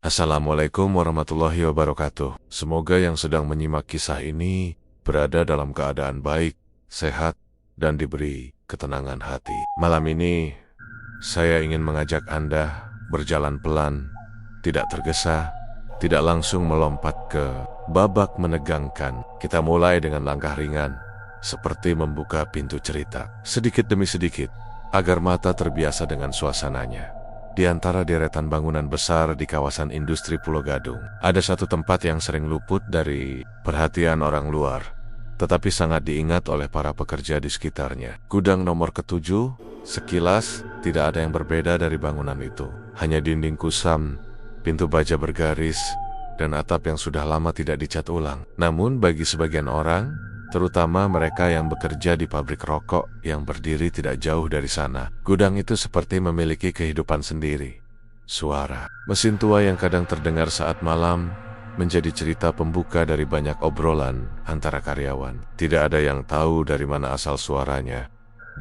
Assalamualaikum warahmatullahi wabarakatuh. Semoga yang sedang menyimak kisah ini berada dalam keadaan baik, sehat, dan diberi ketenangan hati. Malam ini, saya ingin mengajak Anda berjalan pelan, tidak tergesa, tidak langsung melompat ke babak menegangkan. Kita mulai dengan langkah ringan, seperti membuka pintu cerita, sedikit demi sedikit, agar mata terbiasa dengan suasananya. Di antara deretan bangunan besar di kawasan industri Pulau Gadung, ada satu tempat yang sering luput dari perhatian orang luar, tetapi sangat diingat oleh para pekerja di sekitarnya. Gudang nomor ke-7, sekilas tidak ada yang berbeda dari bangunan itu. Hanya dinding kusam, pintu baja bergaris, dan atap yang sudah lama tidak dicat ulang. Namun bagi sebagian orang, terutama mereka yang bekerja di pabrik rokok yang berdiri tidak jauh dari sana, gudang itu seperti memiliki kehidupan sendiri. Suara mesin tua yang kadang terdengar saat malam menjadi cerita pembuka dari banyak obrolan antara karyawan. Tidak ada yang tahu dari mana asal suaranya,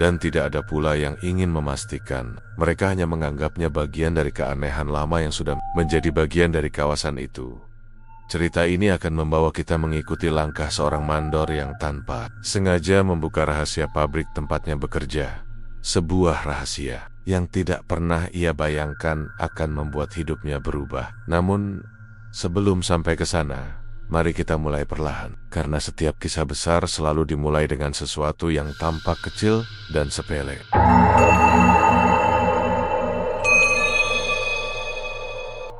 dan tidak ada pula yang ingin memastikan. Mereka hanya menganggapnya bagian dari keanehan lama yang sudah menjadi bagian dari kawasan itu. Cerita ini akan membawa kita mengikuti langkah seorang mandor yang tanpa sengaja membuka rahasia pabrik tempatnya bekerja. Sebuah rahasia yang tidak pernah ia bayangkan akan membuat hidupnya berubah. Namun, sebelum sampai ke sana, mari kita mulai perlahan. Karena setiap kisah besar selalu dimulai dengan sesuatu yang tampak kecil dan sepele.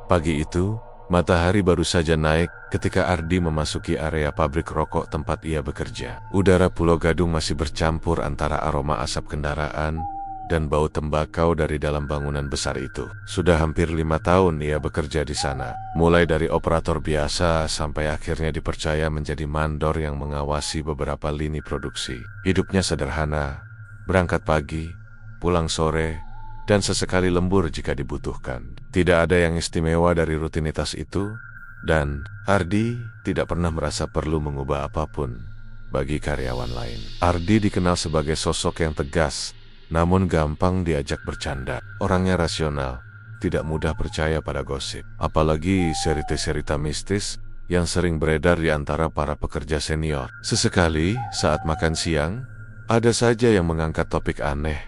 Pagi itu, matahari baru saja naik ketika Ardi memasuki area pabrik rokok tempat ia bekerja. Udara Pulau Gadung masih bercampur antara aroma asap kendaraan dan bau tembakau dari dalam bangunan besar itu. Sudah hampir 5 tahun ia bekerja di sana, mulai dari operator biasa sampai akhirnya dipercaya menjadi mandor yang mengawasi beberapa lini produksi. Hidupnya sederhana, berangkat pagi, pulang sore, dan sesekali lembur jika dibutuhkan. Tidak ada yang istimewa dari rutinitas itu, dan Ardi tidak pernah merasa perlu mengubah apapun bagi karyawan lain. Ardi dikenal sebagai sosok yang tegas, namun gampang diajak bercanda. Orangnya rasional, tidak mudah percaya pada gosip, apalagi cerita-cerita mistis yang sering beredar di antara para pekerja senior. Sesekali saat makan siang, ada saja yang mengangkat topik aneh,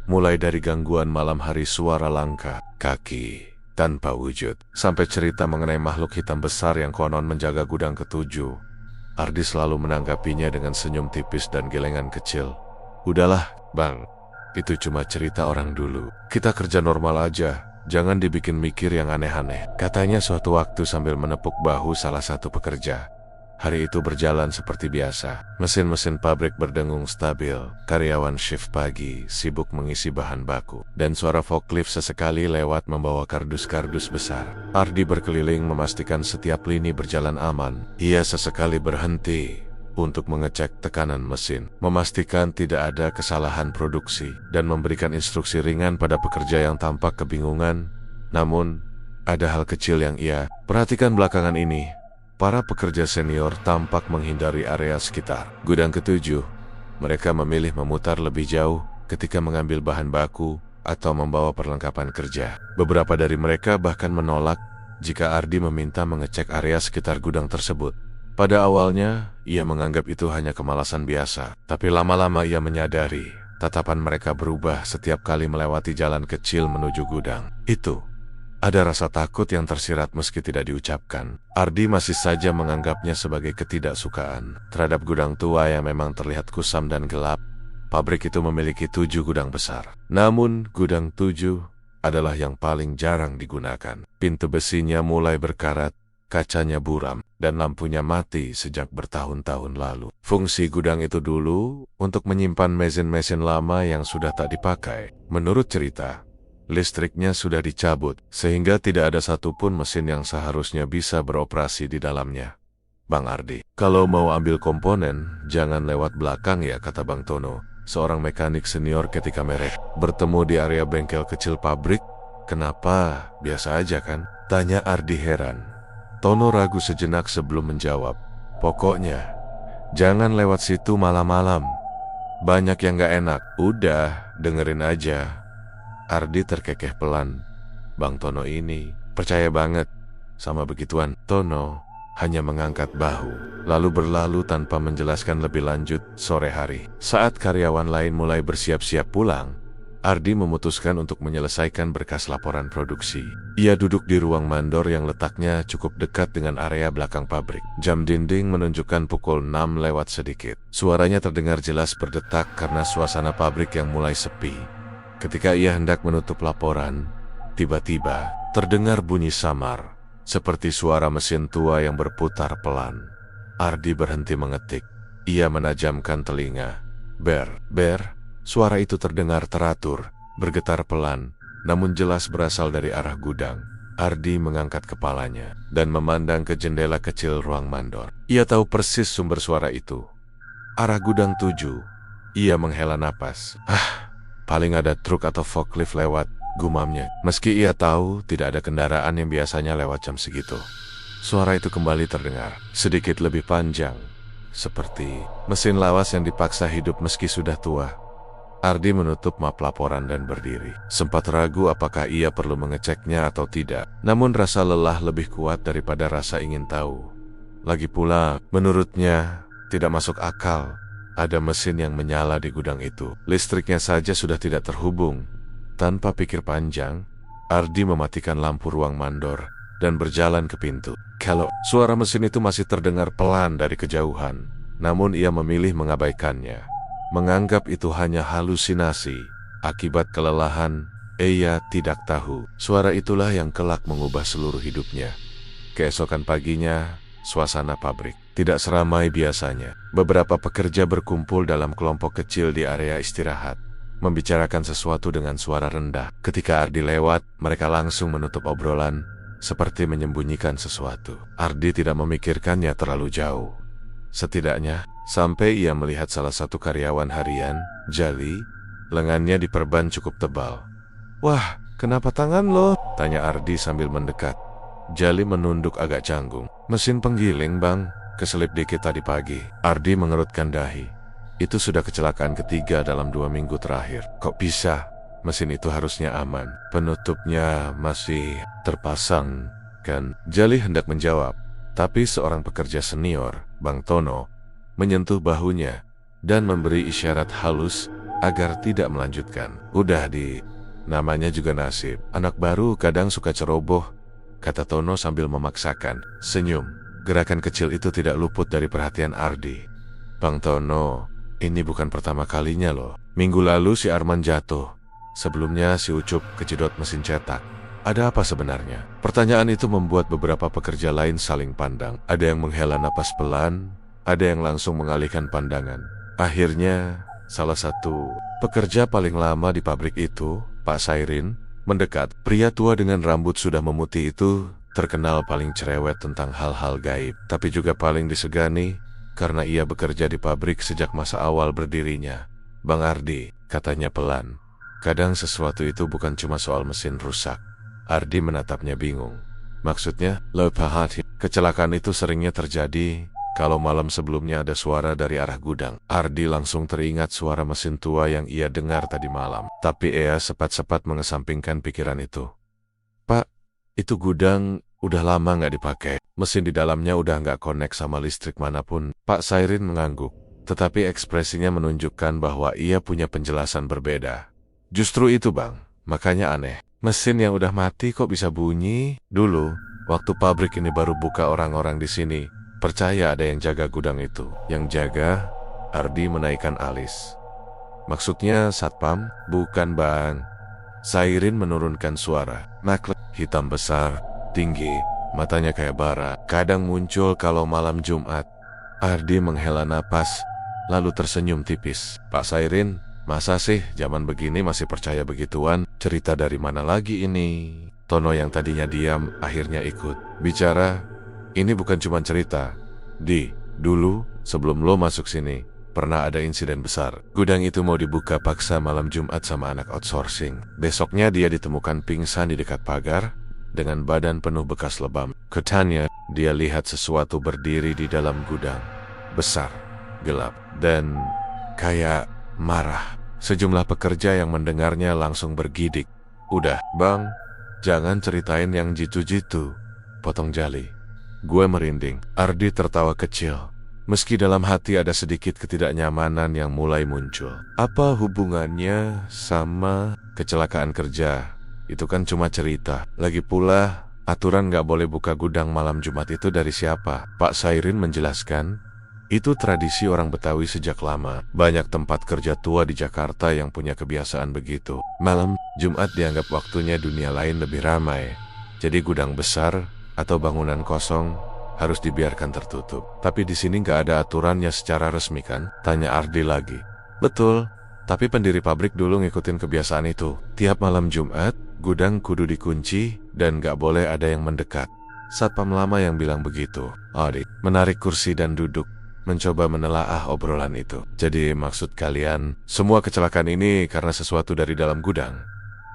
mulai dari gangguan malam hari suara langka, kaki tanpa wujud, sampai cerita mengenai makhluk hitam besar yang konon menjaga gudang ke-7. Ardi selalu menanggapinya dengan senyum tipis dan gelengan kecil. Udahlah, Bang. Itu cuma cerita orang dulu. Kita kerja normal aja, jangan dibikin mikir yang aneh-aneh, katanya suatu waktu sambil menepuk bahu salah satu pekerja. Hari itu berjalan seperti biasa. Mesin-mesin pabrik berdengung stabil. Karyawan shift pagi sibuk mengisi bahan baku, dan suara forklift sesekali lewat membawa kardus-kardus besar. Ardi berkeliling memastikan setiap lini berjalan aman. Ia sesekali berhenti untuk mengecek tekanan mesin, memastikan tidak ada kesalahan produksi, dan memberikan instruksi ringan pada pekerja yang tampak kebingungan. Namun, ada hal kecil yang ia perhatikan belakangan ini. Para pekerja senior tampak menghindari area sekitar gudang ke-7. Mereka memilih memutar lebih jauh ketika mengambil bahan baku atau membawa perlengkapan kerja. Beberapa dari mereka bahkan menolak jika Ardi meminta mengecek area sekitar gudang tersebut. Pada awalnya, ia menganggap itu hanya kemalasan biasa, tapi lama-lama ia menyadari tatapan mereka berubah setiap kali melewati jalan kecil menuju gudang itu. Ada rasa takut yang tersirat meski tidak diucapkan. Ardi masih saja menganggapnya sebagai ketidaksukaan terhadap gudang tua yang memang terlihat kusam dan gelap. Pabrik itu memiliki 7 gudang besar. Namun, gudang 7 adalah yang paling jarang digunakan. Pintu besinya mulai berkarat, kacanya buram, dan lampunya mati sejak bertahun-tahun lalu. Fungsi gudang itu dulu untuk menyimpan mesin-mesin lama yang sudah tak dipakai. Menurut cerita, listriknya sudah dicabut, sehingga tidak ada satupun mesin yang seharusnya bisa beroperasi di dalamnya. Bang Ardi, kalau mau ambil komponen, jangan lewat belakang ya, kata Bang Tono, seorang mekanik senior ketika mereka bertemu di area bengkel kecil pabrik. Kenapa? Biasa aja kan? Tanya Ardi heran. Tono ragu sejenak sebelum menjawab. Pokoknya, jangan lewat situ malam-malam. Banyak yang gak enak. Udah, dengerin aja. Ardi terkekeh pelan. Bang Tono ini percaya banget. sama begituan. Tono hanya mengangkat bahu, lalu berlalu tanpa menjelaskan lebih lanjut. Sore hari, saat karyawan lain mulai bersiap-siap pulang, Ardi memutuskan untuk menyelesaikan berkas laporan produksi. Ia duduk di ruang mandor yang letaknya cukup dekat dengan area belakang pabrik. Jam dinding menunjukkan pukul 6 lewat sedikit. Suaranya terdengar jelas berdetak karena suasana pabrik yang mulai sepi. Ketika ia hendak menutup laporan, tiba-tiba terdengar bunyi samar, seperti suara mesin tua yang berputar pelan. Ardi berhenti mengetik. Ia menajamkan telinga. Ber. Suara itu terdengar teratur, bergetar pelan, namun jelas berasal dari arah gudang. Ardi mengangkat kepalanya dan memandang ke jendela kecil ruang mandor. Ia tahu persis sumber suara itu. Arah gudang 7. Ia menghela napas. Paling ada truk atau forklift lewat, gumamnya. Meski ia tahu tidak ada kendaraan yang biasanya lewat jam segitu. Suara itu kembali terdengar, sedikit lebih panjang, seperti mesin lawas yang dipaksa hidup meski sudah tua. Ardi menutup map laporan dan berdiri. Sempat ragu apakah ia perlu mengeceknya atau tidak. Namun rasa lelah lebih kuat daripada rasa ingin tahu. Lagi pula, menurutnya tidak masuk akal. Ada mesin yang menyala di gudang itu. Listriknya saja sudah tidak terhubung. Tanpa pikir panjang, Ardi mematikan lampu ruang mandor dan berjalan ke pintu. Kalau suara mesin itu masih terdengar pelan dari kejauhan, namun ia memilih mengabaikannya. Menganggap itu hanya halusinasi akibat kelelahan. Ia tidak tahu suara itulah yang kelak mengubah seluruh hidupnya. Keesokan paginya, suasana pabrik tidak seramai biasanya. Beberapa pekerja berkumpul dalam kelompok kecil di area istirahat, membicarakan sesuatu dengan suara rendah. Ketika Ardi lewat, mereka langsung menutup obrolan, seperti menyembunyikan sesuatu. Ardi tidak memikirkannya terlalu jauh. Setidaknya, sampai ia melihat salah satu karyawan harian, Jali, lengannya diperban cukup tebal. "Wah, kenapa tangan lo?" tanya Ardi sambil mendekat. Jali menunduk agak canggung. "Mesin penggiling, Bang. Keselip dikit tadi pagi." Ardi mengerutkan dahi. Itu sudah kecelakaan ketiga dalam 2 minggu terakhir. Kok bisa? Mesin itu harusnya aman. Penutupnya masih terpasang, kan? Jali hendak menjawab, tapi seorang pekerja senior, Bang Tono, menyentuh bahunya dan memberi isyarat halus agar tidak melanjutkan. "Udah namanya juga nasib. Anak baru kadang suka ceroboh," kata Tono sambil memaksakan senyum. Gerakan kecil itu tidak luput dari perhatian Ardi. "Bang Tono, ini bukan pertama kalinya loh. Minggu lalu si Arman jatuh. Sebelumnya si Ucup kejedot mesin cetak. Ada apa sebenarnya?" Pertanyaan itu membuat beberapa pekerja lain saling pandang. Ada yang menghela napas pelan, ada yang langsung mengalihkan pandangan. Akhirnya, salah satu pekerja paling lama di pabrik itu, Pak Sairin, mendekat. Pria tua dengan rambut sudah memutih itu terkenal paling cerewet tentang hal-hal gaib, tapi juga paling disegani karena ia bekerja di pabrik sejak masa awal berdirinya. "Bang Ardi," katanya pelan, "kadang sesuatu itu bukan cuma soal mesin rusak." Ardi menatapnya bingung. "Maksudnya?" "Lepahat, kecelakaan itu seringnya terjadi kalau malam sebelumnya ada suara dari arah gudang." Ardi langsung teringat suara mesin tua yang ia dengar tadi malam. Tapi ia cepat-cepat mengesampingkan pikiran itu. "Pak, itu gudang udah lama nggak dipakai. Mesin di dalamnya udah nggak connect sama listrik manapun." Pak Sairin mengangguk, tetapi ekspresinya menunjukkan bahwa ia punya penjelasan berbeda. "Justru itu, Bang. Makanya aneh. Mesin yang udah mati kok bisa bunyi? Dulu, waktu pabrik ini baru buka, orang-orang di sini percaya ada yang jaga gudang itu." "Yang jaga?" Ardi menaikkan alis. "Maksudnya satpam?" "Bukan, Bang." Sairin menurunkan suara. "Naklet hitam besar, tinggi, matanya kayak bara. Kadang muncul kalau malam Jumat." Ardi menghela napas, lalu tersenyum tipis. "Pak Sairin, masa sih zaman begini masih percaya begituan? Cerita dari mana lagi ini?" Tono yang tadinya diam akhirnya ikut bicara. "Ini bukan cuma cerita. Dulu, sebelum lo masuk sini, pernah ada insiden besar. Gudang itu mau dibuka paksa malam Jumat sama anak outsourcing. Besoknya dia ditemukan pingsan di dekat pagar dengan badan penuh bekas lebam. Katanya, dia lihat sesuatu berdiri di dalam gudang. Besar, gelap, dan kayak marah." Sejumlah pekerja yang mendengarnya langsung bergidik. "Udah, Bang, jangan ceritain yang jitu-jitu. potong jali. Gue merinding. Ardi tertawa kecil. Meski dalam hati ada sedikit ketidaknyamanan yang mulai muncul. Apa hubungannya sama kecelakaan kerja? Itu kan cuma cerita. Lagi pula, aturan gak boleh buka gudang malam Jumat itu dari siapa? Pak Sairin menjelaskan, itu tradisi orang Betawi sejak lama. Banyak tempat kerja tua di Jakarta yang punya kebiasaan begitu. Malam Jumat dianggap waktunya dunia lain lebih ramai. Jadi gudang besar atau bangunan kosong harus dibiarkan tertutup. Tapi di sini nggak ada aturannya secara resmi kan? Tanya Ardi lagi. Betul, tapi pendiri pabrik dulu ngikutin kebiasaan itu. Tiap malam Jumat, gudang kudu dikunci dan nggak boleh ada yang mendekat. Satpam lama yang bilang begitu. Ardi menarik kursi dan duduk, mencoba menelaah obrolan itu. Jadi maksud kalian, semua kecelakaan ini karena sesuatu dari dalam gudang?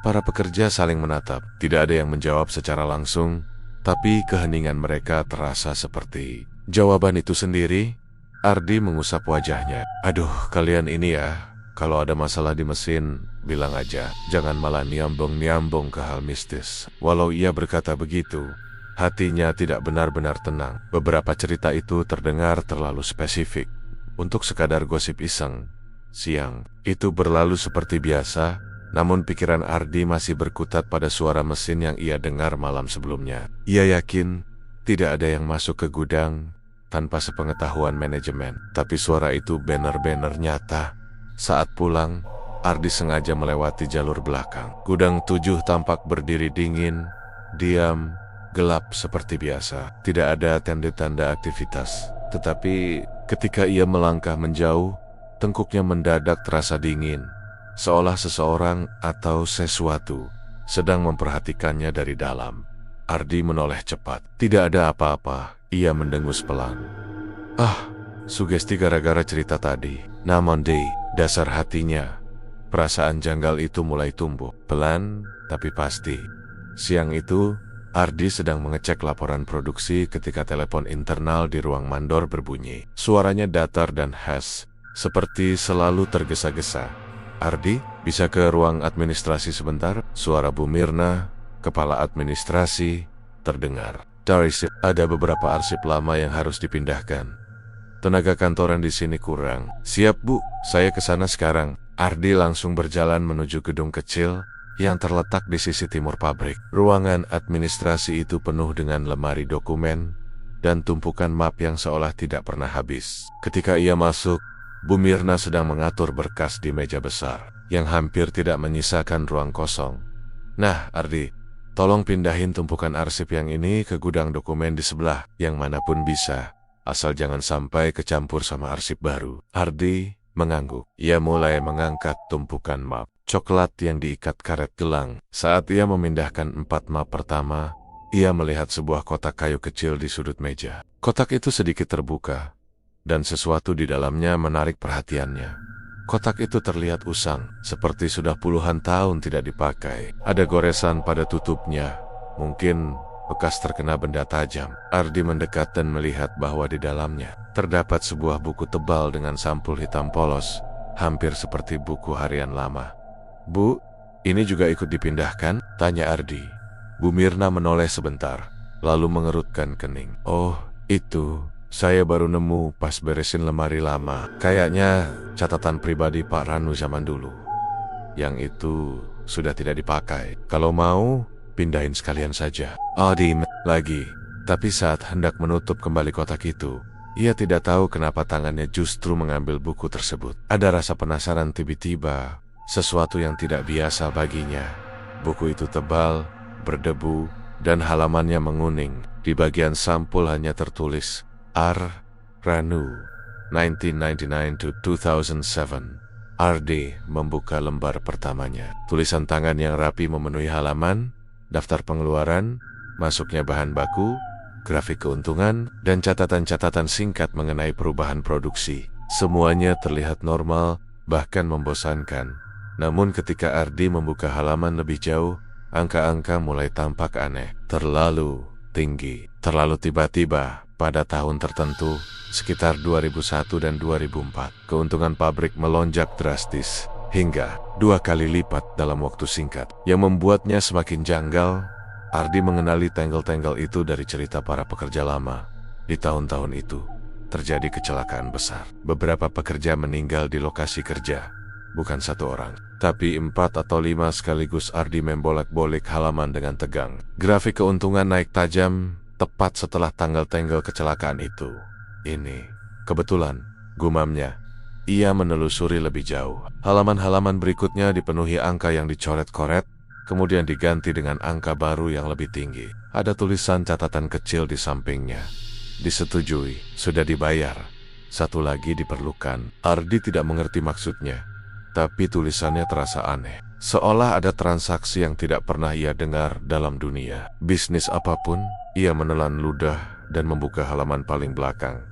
Para pekerja saling menatap. Tidak ada yang menjawab secara langsung, tapi keheningan mereka terasa seperti jawaban itu sendiri. Ardi mengusap wajahnya. Aduh, kalian ini ya, kalau ada masalah di mesin, bilang aja. Jangan malah nyambung-nyambung ke hal mistis. Walau ia berkata begitu, hatinya tidak benar-benar tenang. Beberapa cerita itu terdengar terlalu spesifik untuk sekadar gosip iseng. Siang itu berlalu seperti biasa, namun pikiran Ardi masih berkutat pada suara mesin yang ia dengar malam sebelumnya. Ia yakin tidak ada yang masuk ke gudang tanpa sepengetahuan manajemen. Tapi suara itu benar-benar nyata. Saat pulang, Ardi sengaja melewati jalur belakang. Gudang 7 tampak berdiri dingin, diam, gelap seperti biasa. Tidak ada tanda-tanda aktivitas. Tetapi ketika ia melangkah menjauh, tengkuknya mendadak terasa dingin. Seolah seseorang atau sesuatu sedang memperhatikannya dari dalam. Ardi menoleh cepat. Tidak ada apa-apa. Ia mendengus pelan. Sugesti gara-gara cerita tadi. Namun di dasar hatinya, perasaan janggal itu mulai tumbuh. Pelan, tapi pasti. Siang itu, Ardi sedang mengecek laporan produksi ketika telepon internal di ruang mandor berbunyi. Suaranya datar dan khas, seperti selalu tergesa-gesa. Ardi, bisa ke ruang administrasi sebentar? Suara Bu Mirna, kepala administrasi, terdengar. Ada beberapa arsip lama yang harus dipindahkan. Tenaga kantoran di sini kurang. Siap Bu, saya ke sana sekarang. Ardi langsung berjalan menuju gedung kecil yang terletak di sisi timur pabrik. Ruangan administrasi itu penuh dengan lemari dokumen dan tumpukan map yang seolah tidak pernah habis. Ketika ia masuk, Bu Mirna sedang mengatur berkas di meja besar yang hampir tidak menyisakan ruang kosong. Nah, Ardi, tolong pindahin tumpukan arsip yang ini ke gudang dokumen di sebelah, yang manapun bisa, asal jangan sampai kecampur sama arsip baru. Ardi mengangguk. Ia mulai mengangkat tumpukan map coklat yang diikat karet gelang. Saat ia memindahkan 4 map pertama, ia melihat sebuah kotak kayu kecil di sudut meja. Kotak itu sedikit terbuka, dan sesuatu di dalamnya menarik perhatiannya. Kotak itu terlihat usang, seperti sudah puluhan tahun tidak dipakai. Ada goresan pada tutupnya, mungkin bekas terkena benda tajam. Ardi mendekat dan melihat bahwa di dalamnya terdapat sebuah buku tebal dengan sampul hitam polos, hampir seperti buku harian lama. Bu, ini juga ikut dipindahkan? Tanya Ardi. Bu Mirna menoleh sebentar, lalu mengerutkan kening. Oh, itu saya baru nemu pas beresin lemari lama. Kayaknya catatan pribadi Pak Ranu zaman dulu. Yang itu sudah tidak dipakai. Kalau mau, pindahin sekalian saja. Ardi lagi. Tapi saat hendak menutup kembali kotak itu, ia tidak tahu kenapa tangannya justru mengambil buku tersebut. Ada rasa penasaran tiba-tiba, sesuatu yang tidak biasa baginya. Buku itu tebal, berdebu, dan halamannya menguning. Di bagian sampul hanya tertulis R. Ranu, 1999 to 2007. Ardi membuka lembar pertamanya. Tulisan tangan yang rapi memenuhi halaman, daftar pengeluaran, masuknya bahan baku, grafik keuntungan, dan catatan-catatan singkat mengenai perubahan produksi. Semuanya terlihat normal, bahkan membosankan. Namun ketika Ardi membuka halaman lebih jauh, angka-angka mulai tampak aneh. Terlalu tinggi, terlalu tiba-tiba. Pada tahun tertentu, sekitar 2001 dan 2004, keuntungan pabrik melonjak drastis hingga 2 kali lipat dalam waktu singkat. Yang membuatnya semakin janggal, Ardi mengenali tenggel-tenggel itu dari cerita para pekerja lama. Di tahun-tahun itu, terjadi kecelakaan besar. Beberapa pekerja meninggal di lokasi kerja. Bukan satu orang, tapi 4 atau 5 sekaligus. Ardi membolak-balik halaman dengan tegang. Grafik keuntungan naik tajam tepat setelah tanggal tenggel kecelakaan itu. Ini, kebetulan, gumamnya. Ia menelusuri lebih jauh. Halaman-halaman berikutnya dipenuhi angka yang dicoret-koret, kemudian diganti dengan angka baru yang lebih tinggi. Ada tulisan catatan kecil di sampingnya. Disetujui, sudah dibayar. Satu lagi diperlukan. Ardi tidak mengerti maksudnya, tapi tulisannya terasa aneh. Seolah ada transaksi yang tidak pernah ia dengar dalam dunia bisnis apapun. Ia menelan ludah dan membuka halaman paling belakang.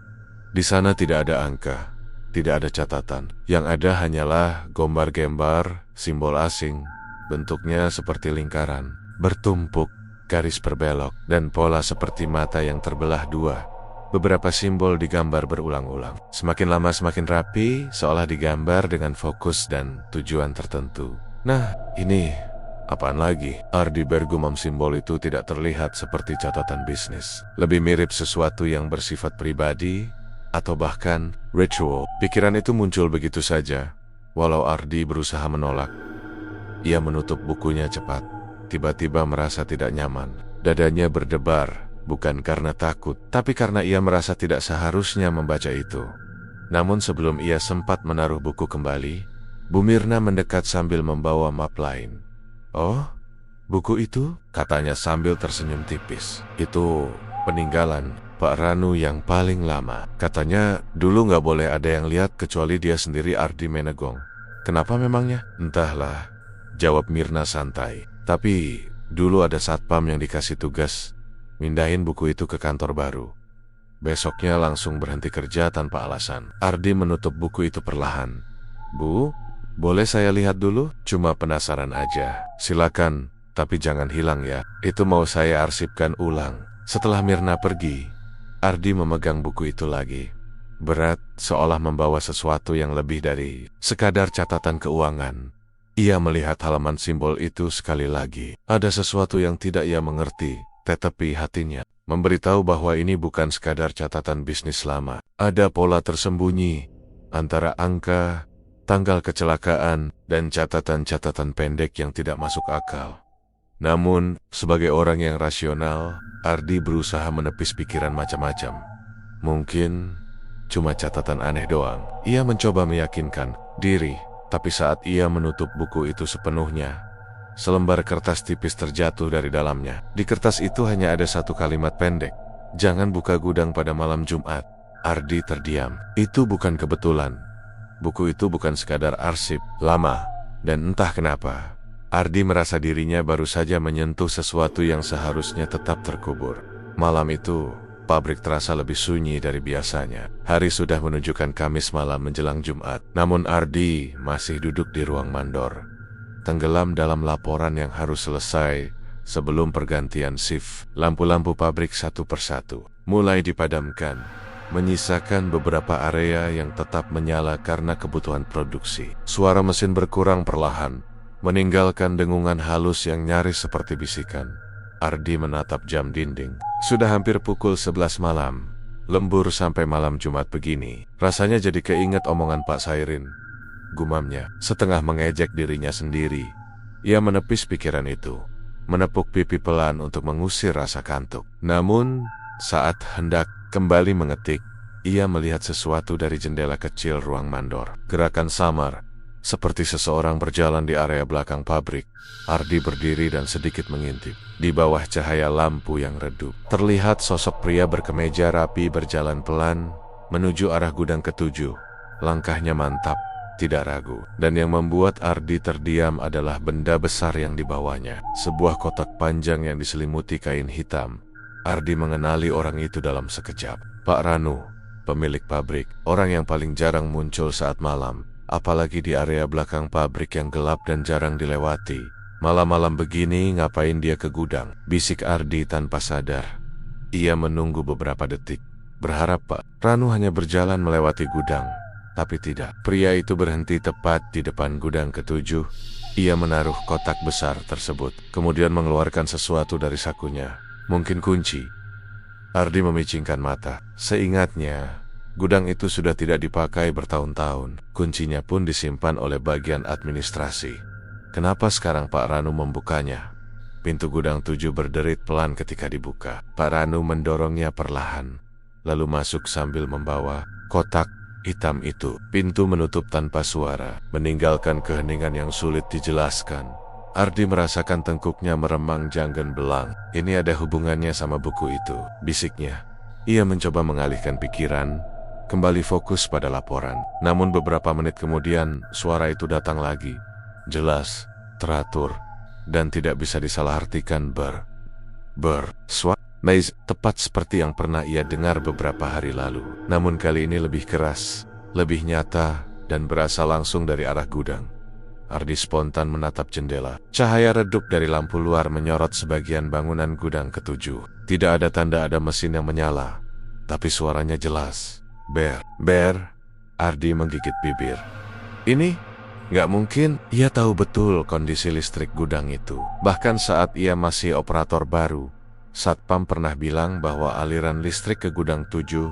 Di sana tidak ada angka, tidak ada catatan. Yang ada hanyalah gambar-gambar, simbol asing. Bentuknya seperti lingkaran, bertumpuk, garis berbelok, dan pola seperti mata yang terbelah dua. Beberapa simbol digambar berulang-ulang. Semakin lama semakin rapi, seolah digambar dengan fokus dan tujuan tertentu. Nah, ini apaan lagi? Ardi bergumam. Simbol itu tidak terlihat seperti catatan bisnis. Lebih mirip sesuatu yang bersifat pribadi, atau bahkan ritual. Pikiran itu muncul begitu saja, walau Ardi berusaha menolak. Ia menutup bukunya cepat. Tiba-tiba merasa tidak nyaman. Dadanya berdebar, bukan karena takut, tapi karena ia merasa tidak seharusnya membaca itu. Namun sebelum ia sempat menaruh buku kembali, Bu Mirna mendekat sambil membawa map lain. "Oh, buku itu?" katanya sambil tersenyum tipis. "Itu peninggalan Pak Ranu yang paling lama. Katanya dulu nggak boleh ada yang lihat kecuali dia sendiri." Ardi menegong. "Kenapa memangnya?" "Entahlah," jawab Mirna santai. "Tapi dulu ada satpam yang dikasih tugas mindahin buku itu ke kantor baru. Besoknya langsung berhenti kerja tanpa alasan." Ardi menutup buku itu perlahan. "Bu, boleh saya lihat dulu? Cuma penasaran aja." "Silakan, tapi jangan hilang ya. Itu mau saya arsipkan ulang." Setelah Mirna pergi, Ardi memegang buku itu lagi. Berat, seolah membawa sesuatu yang lebih dari sekadar catatan keuangan. Ia melihat halaman simbol itu sekali lagi. Ada sesuatu yang tidak ia mengerti, tetapi hatinya memberitahu bahwa ini bukan sekadar catatan bisnis lama. Ada pola tersembunyi antara angka, tanggal kecelakaan, dan catatan-catatan pendek yang tidak masuk akal. Namun, sebagai orang yang rasional, Ardi berusaha menepis pikiran macam-macam. Mungkin cuma catatan aneh doang. Ia mencoba meyakinkan diri, tapi saat ia menutup buku itu sepenuhnya, selembar kertas tipis terjatuh dari dalamnya. Di kertas itu hanya ada satu kalimat pendek. "Jangan buka gudang pada malam Jumat." Ardi terdiam. Itu bukan kebetulan. Buku itu bukan sekadar arsip lama. Dan entah kenapa, Ardi merasa dirinya baru saja menyentuh sesuatu yang seharusnya tetap terkubur. Malam itu, pabrik terasa lebih sunyi dari biasanya. Hari sudah menunjukkan Kamis malam menjelang Jumat. Namun Ardi masih duduk di ruang mandor, tenggelam dalam laporan yang harus selesai sebelum pergantian shift. Lampu-lampu pabrik satu persatu mulai dipadamkan, menyisakan beberapa area yang tetap menyala karena kebutuhan produksi. Suara mesin berkurang perlahan, meninggalkan dengungan halus yang nyaris seperti bisikan. Ardi menatap jam dinding. Sudah hampir pukul 11 malam. Lembur sampai malam Jumat begini. Rasanya jadi keinget omongan Pak Sairin, gumamnya, setengah mengejek dirinya sendiri. Ia menepis pikiran itu, menepuk pipi pelan untuk mengusir rasa kantuk. Namun, saat hendak kembali mengetik, ia melihat sesuatu dari jendela kecil ruang mandor. Gerakan samar, seperti seseorang berjalan di area belakang pabrik. Ardi berdiri dan sedikit mengintip. Di bawah cahaya lampu yang redup, terlihat sosok pria berkemeja rapi berjalan pelan menuju arah gudang ketujuh. Langkahnya mantap, tidak ragu. Dan yang membuat Ardi terdiam adalah benda besar yang dibawanya. Sebuah kotak panjang yang diselimuti kain hitam. Ardi mengenali orang itu dalam sekejap. Pak Ranu, pemilik pabrik. Orang yang paling jarang muncul saat malam, apalagi di area belakang pabrik yang gelap dan jarang dilewati. Malam-malam begini ngapain dia ke gudang? Bisik Ardi tanpa sadar. Ia menunggu beberapa detik, berharap Pak Ranu hanya berjalan melewati gudang. Tapi tidak. Pria itu berhenti tepat di depan gudang ketujuh. Ia menaruh kotak besar tersebut, kemudian mengeluarkan sesuatu dari sakunya. Mungkin kunci. Ardi memicingkan mata. Seingatnya, gudang itu sudah tidak dipakai bertahun-tahun. Kuncinya pun disimpan oleh bagian administrasi. Kenapa sekarang Pak Ranu membukanya? Pintu gudang 7 berderit pelan ketika dibuka. Pak Ranu mendorongnya perlahan, lalu masuk sambil membawa kotak hitam itu. Pintu menutup tanpa suara, meninggalkan keheningan yang sulit dijelaskan. Ardi merasakan tengkuknya meremang janggan belang. Ini ada hubungannya sama buku itu, bisiknya. Ia mencoba mengalihkan pikiran, kembali fokus pada laporan. Namun beberapa menit kemudian, suara itu datang lagi. Jelas, teratur, dan tidak bisa disalahartikan Maze, tepat seperti yang pernah ia dengar beberapa hari lalu. Namun kali ini lebih keras, lebih nyata, dan berasal langsung dari arah gudang. Ardi spontan menatap jendela. Cahaya redup dari lampu luar menyorot sebagian bangunan gudang ke-7. Tidak ada tanda ada mesin yang menyala, tapi suaranya jelas. Ber. Ardi menggigit bibir. Ini nggak mungkin. Ia tahu betul kondisi listrik gudang itu. Bahkan saat ia masih operator baru, Satpam pernah bilang bahwa aliran listrik ke gudang 7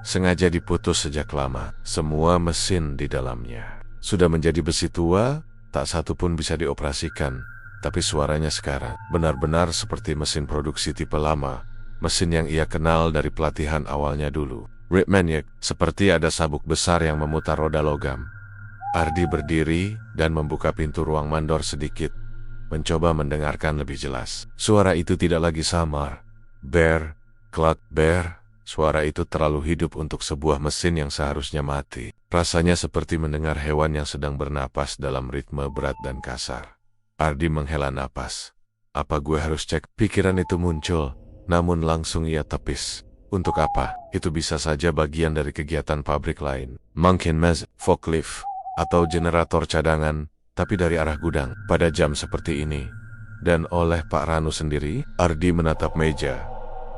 sengaja diputus sejak lama. Semua mesin di dalamnya sudah menjadi besi tua, tak satu pun bisa dioperasikan. Tapi suaranya sekarang benar-benar seperti mesin produksi tipe lama, mesin yang ia kenal dari pelatihan awalnya dulu. Ripmaniac, seperti ada sabuk besar yang memutar roda logam. Ardi berdiri dan membuka pintu ruang mandor sedikit, mencoba mendengarkan lebih jelas. Suara itu tidak lagi samar. Ber. Suara itu terlalu hidup untuk sebuah mesin yang seharusnya mati. Rasanya seperti mendengar hewan yang sedang bernapas dalam ritme berat dan kasar. Ardi menghela napas. Apa gue harus cek? Pikiran itu muncul, namun langsung ia tepis. Untuk apa? Itu bisa saja bagian dari kegiatan pabrik lain. Mungkin forklift atau generator cadangan, tapi dari arah gudang pada jam seperti ini. Dan oleh Pak Ranu sendiri. Ardi menatap meja,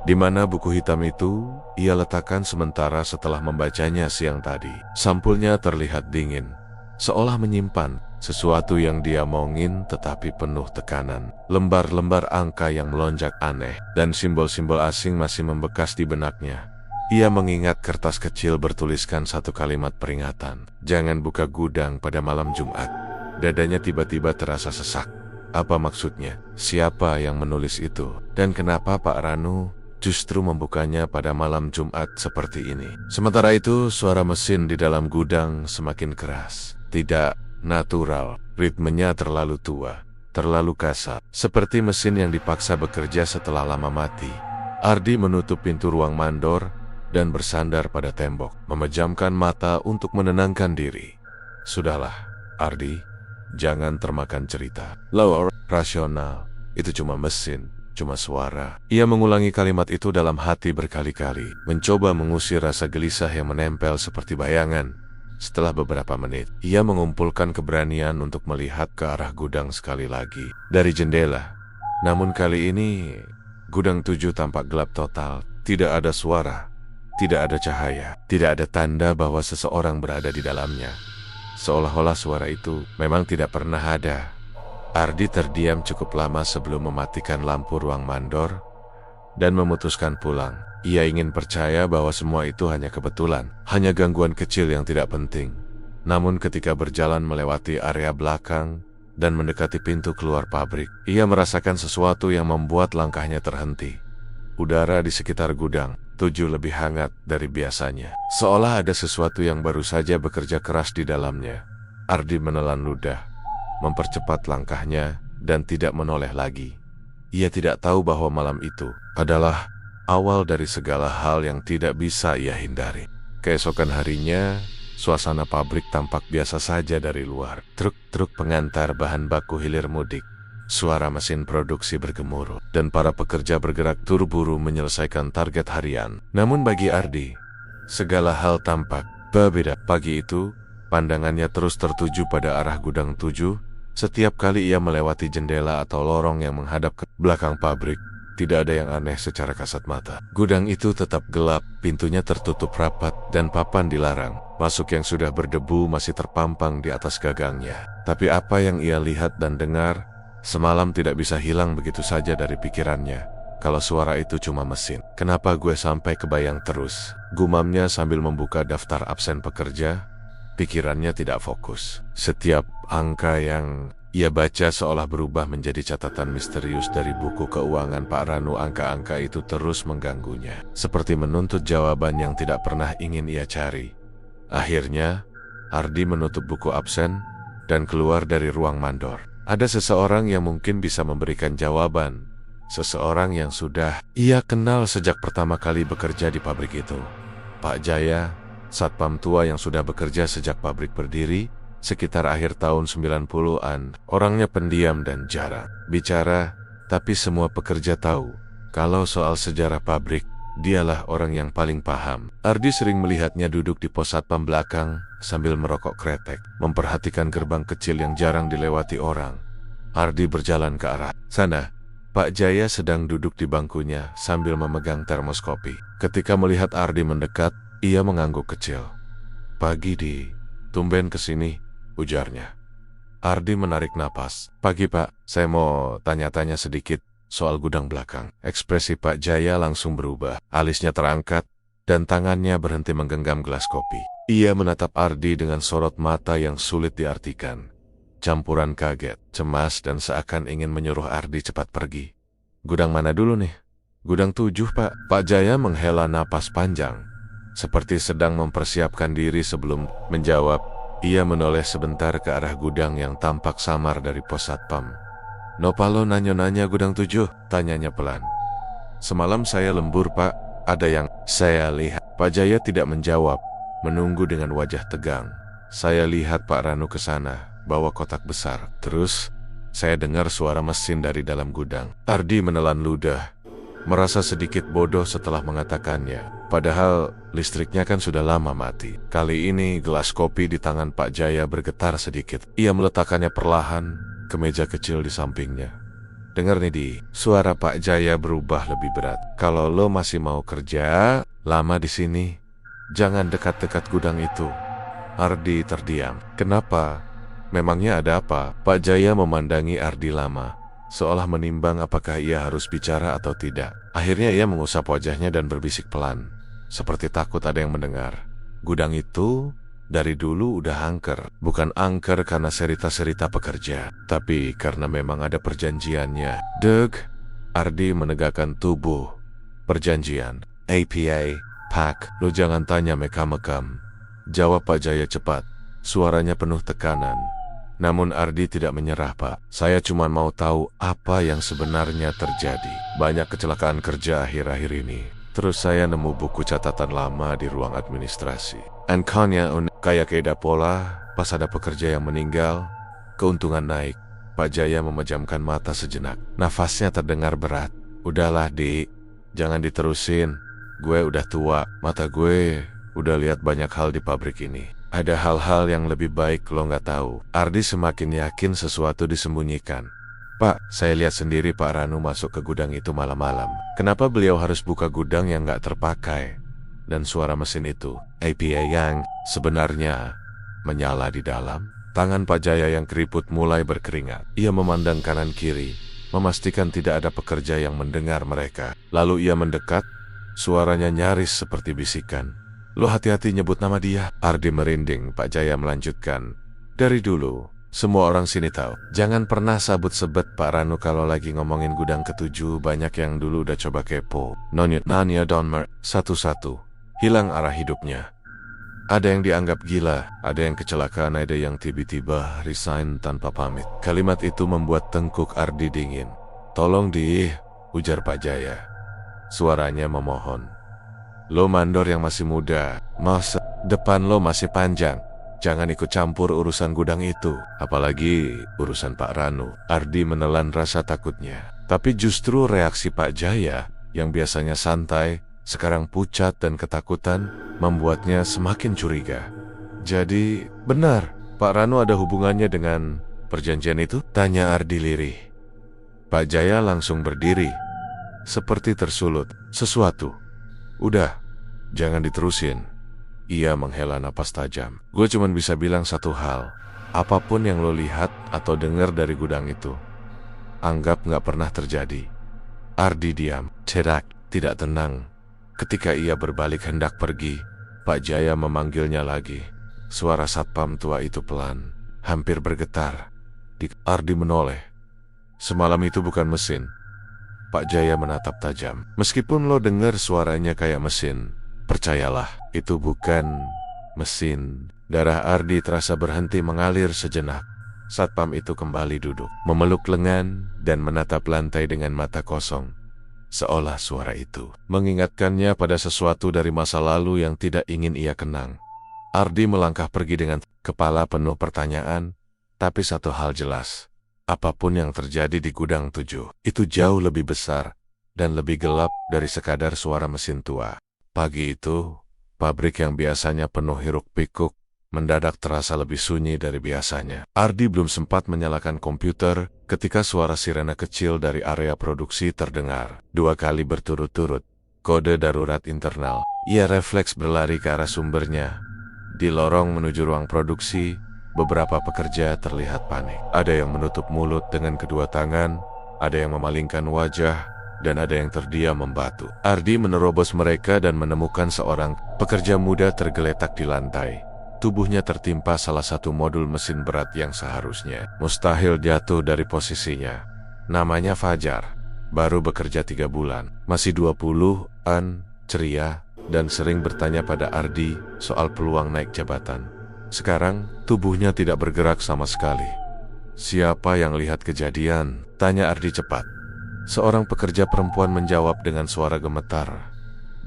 di mana buku hitam itu ia letakkan sementara setelah membacanya siang tadi. Sampulnya terlihat dingin, seolah menyimpan sesuatu yang dia mongin tetapi penuh tekanan. Lembar-lembar angka yang melonjak aneh dan simbol-simbol asing masih membekas di benaknya. Ia mengingat kertas kecil bertuliskan satu kalimat peringatan. Jangan buka gudang pada malam Jumat. Dadanya tiba-tiba terasa sesak. Apa maksudnya? Siapa yang menulis itu? Dan kenapa Pak Ranu justru membukanya pada malam Jumat seperti ini? Sementara itu, suara mesin di dalam gudang semakin keras. Tidak natural. Ritmenya terlalu tua, terlalu kasar. Seperti mesin yang dipaksa bekerja setelah lama mati. Ardi menutup pintu ruang mandor dan bersandar pada tembok, memejamkan mata untuk menenangkan diri. Sudahlah, Ardi. Jangan termakan cerita. Lower, rasional. Itu cuma mesin, cuma suara. Ia mengulangi kalimat itu dalam hati berkali-kali, mencoba mengusir rasa gelisah yang menempel seperti bayangan. Setelah beberapa menit, ia mengumpulkan keberanian untuk melihat ke arah gudang sekali lagi dari jendela. Namun kali ini, gudang 7 tampak gelap total. Tidak ada suara, tidak ada cahaya, tidak ada tanda bahwa seseorang berada di dalamnya. Seolah-olah suara itu memang tidak pernah ada. Ardi terdiam cukup lama sebelum mematikan lampu ruang mandor dan memutuskan pulang. Ia ingin percaya bahwa semua itu hanya kebetulan, hanya gangguan kecil yang tidak penting. Namun ketika berjalan melewati area belakang dan mendekati pintu keluar pabrik, ia merasakan sesuatu yang membuat langkahnya terhenti. Udara di sekitar gudang 7 lebih hangat dari biasanya. Seolah ada sesuatu yang baru saja bekerja keras di dalamnya. Ardi menelan ludah, mempercepat langkahnya, dan tidak menoleh lagi. Ia tidak tahu bahwa malam itu adalah awal dari segala hal yang tidak bisa ia hindari. Keesokan harinya, suasana pabrik tampak biasa saja dari luar. Truk-truk pengantar bahan baku hilir mudik. Suara mesin produksi bergemuruh, dan para pekerja bergerak terburu menyelesaikan target harian. Namun bagi Ardi, segala hal tampak berbeda. Pagi itu, pandangannya terus tertuju pada arah gudang 7. Setiap kali ia melewati jendela atau lorong yang menghadap ke belakang pabrik, tidak ada yang aneh secara kasat mata. Gudang itu tetap gelap, pintunya tertutup rapat, dan papan dilarang. Masuk yang sudah berdebu masih terpampang di atas gagangnya. Tapi apa yang ia lihat dan dengar semalam tidak bisa hilang begitu saja dari pikirannya. Kalau suara itu cuma mesin, kenapa gue sampai kebayang terus? Gumamnya sambil membuka daftar absen pekerja. Pikirannya tidak fokus. Setiap angka yang ia baca seolah berubah menjadi catatan misterius dari buku keuangan Pak Ranu. Angka-angka itu terus mengganggunya, seperti menuntut jawaban yang tidak pernah ingin ia cari. Akhirnya, Ardi menutup buku absen dan keluar dari ruang mandor. Ada seseorang yang mungkin bisa memberikan jawaban. Seseorang yang sudah ia kenal sejak pertama kali bekerja di pabrik itu. Pak Jaya, satpam tua yang sudah bekerja sejak pabrik berdiri, sekitar akhir tahun 90-an. Orangnya pendiam dan jarang bicara, tapi semua pekerja tahu kalau soal sejarah pabrik, dialah orang yang paling paham. Ardi sering melihatnya duduk di pos satpam belakang sambil merokok kretek, memperhatikan gerbang kecil yang jarang dilewati orang. Ardi berjalan ke arah sana. Pak Jaya sedang duduk di bangkunya sambil memegang termos kopi. Ketika melihat Ardi mendekat, ia mengangguk kecil. "Pagi, Di. Tumben kesini," ujarnya. Ardi menarik napas. "Pagi, Pak. Saya mau tanya-tanya sedikit soal gudang belakang." Ekspresi Pak Jaya langsung berubah. Alisnya terangkat dan tangannya berhenti menggenggam gelas kopi. Ia menatap Ardi dengan sorot mata yang sulit diartikan. Campuran kaget, cemas, dan seakan ingin menyuruh Ardi cepat pergi. "Gudang mana dulu nih?" "Gudang 7, Pak." Pak Jaya menghela napas panjang, seperti sedang mempersiapkan diri sebelum menjawab. Ia menoleh sebentar ke arah gudang yang tampak samar dari pos satpam. "Nopa lo nanya-nanya gudang 7?" tanyanya pelan. "Semalam saya lembur, Pak. Ada yang saya lihat." Pak Jaya tidak menjawab, menunggu dengan wajah tegang. "Saya lihat Pak Ranu ke sana, bawa kotak besar. Terus, saya dengar suara mesin dari dalam gudang." Ardi menelan ludah, merasa sedikit bodoh setelah mengatakannya. Padahal listriknya kan sudah lama mati. Kali ini gelas kopi di tangan Pak Jaya bergetar sedikit. Ia meletakkannya perlahan ke meja kecil di sampingnya. "Dengar nih, Di." Suara Pak Jaya berubah lebih berat. "Kalau lo masih mau kerja lama di sini, jangan dekat-dekat gudang itu." Ardi terdiam. "Kenapa? Memangnya ada apa?" Pak Jaya memandangi Ardi lama, seolah menimbang apakah ia harus bicara atau tidak. Akhirnya ia mengusap wajahnya dan berbisik pelan, seperti takut ada yang mendengar. "Gudang itu dari dulu udah angker. Bukan angker karena serita-serita pekerja, tapi karena memang ada perjanjiannya." "Deg." Ardi menegakkan tubuh. "Perjanjian? APA? PAK? Lo jangan tanya mekam-mekam," jawab Pak Jaya cepat. Suaranya penuh tekanan. Namun Ardi tidak menyerah, "Pak. Saya cuma mau tahu apa yang sebenarnya terjadi. Banyak kecelakaan kerja akhir-akhir ini. Terus saya nemu buku catatan lama di ruang administrasi. Angkanya kayak keda pola, pas ada pekerja yang meninggal, keuntungan naik." Pak Jaya memejamkan mata sejenak. Nafasnya terdengar berat. "Udahlah, Dik. Jangan diterusin. Gue udah tua. Mata gue udah lihat banyak hal di pabrik ini. Ada hal-hal yang lebih baik lo nggak tahu." Ardi semakin yakin sesuatu disembunyikan. "Pak, saya lihat sendiri Pak Ranu masuk ke gudang itu malam-malam. Kenapa beliau harus buka gudang yang nggak terpakai? Dan suara mesin itu, APA yang sebenarnya menyala di dalam?" Tangan Pak Jaya yang keriput mulai berkeringat. Ia memandang kanan kiri, memastikan tidak ada pekerja yang mendengar mereka. Lalu ia mendekat, suaranya nyaris seperti bisikan. "Lo hati-hati nyebut nama dia." Ardi merinding. Pak Jaya melanjutkan, "Dari dulu, semua orang sini tahu. Jangan pernah sabut-sebet Pak Ranu kalau lagi ngomongin gudang ke-7. Banyak yang dulu udah coba kepo. Nanya Donmer satu-satu. Hilang arah hidupnya. Ada yang dianggap gila, ada yang kecelakaan, ada yang tiba-tiba resign tanpa pamit." Kalimat itu membuat tengkuk Ardi dingin. "Tolong, Di," ujar Pak Jaya. Suaranya memohon. "Lo mandor yang masih muda, masa depan lo masih panjang. Jangan ikut campur urusan gudang itu, apalagi urusan Pak Ranu." Ardi menelan rasa takutnya. Tapi justru reaksi Pak Jaya yang biasanya santai, sekarang pucat dan ketakutan, membuatnya semakin curiga. "Jadi benar, Pak Ranu ada hubungannya dengan perjanjian itu?" tanya Ardi lirih. Pak Jaya langsung berdiri. seperti tersulut sesuatu. Udah, jangan diterusin. Ia menghela napas tajam. Gue cuman bisa bilang satu hal. Apapun yang lo lihat atau dengar dari gudang itu, anggap nggak pernah terjadi. Ardi diam, cedak, tidak tenang. Ketika ia berbalik hendak pergi, Pak Jaya memanggilnya lagi. Suara satpam tua itu pelan, hampir bergetar. Ardi menoleh. Semalam itu bukan mesin. Pak Jaya menatap tajam. Meskipun lo dengar suaranya kayak mesin, percayalah, itu bukan mesin. Darah Ardi terasa berhenti mengalir sejenak. Satpam itu kembali duduk, memeluk lengan dan menatap lantai dengan mata kosong. Seolah suara itu mengingatkannya pada sesuatu dari masa lalu yang tidak ingin ia kenang. Ardi melangkah pergi dengan kepala penuh pertanyaan, tapi satu hal jelas. Apapun yang terjadi di gudang 7, itu jauh lebih besar dan lebih gelap dari sekadar suara mesin tua. Pagi itu, pabrik yang biasanya penuh hiruk-pikuk mendadak terasa lebih sunyi dari biasanya. Ardi belum sempat menyalakan komputer ketika suara sirena kecil dari area produksi terdengar. 2 kali berturut-turut, kode darurat internal. Ia refleks berlari ke arah sumbernya. Di lorong menuju ruang produksi, beberapa pekerja terlihat panik. Ada yang menutup mulut dengan kedua tangan, ada yang memalingkan wajah, dan ada yang terdiam membatu. Ardi menerobos mereka dan menemukan seorang pekerja muda tergeletak di lantai. Tubuhnya tertimpa salah satu modul mesin berat yang seharusnya mustahil jatuh dari posisinya. Namanya Fajar, baru bekerja 3 bulan, masih 20-an, ceria, dan sering bertanya pada Ardi soal peluang naik jabatan. Sekarang, tubuhnya tidak bergerak sama sekali. Siapa yang lihat kejadian? Tanya Ardi cepat. Seorang pekerja perempuan menjawab dengan suara gemetar.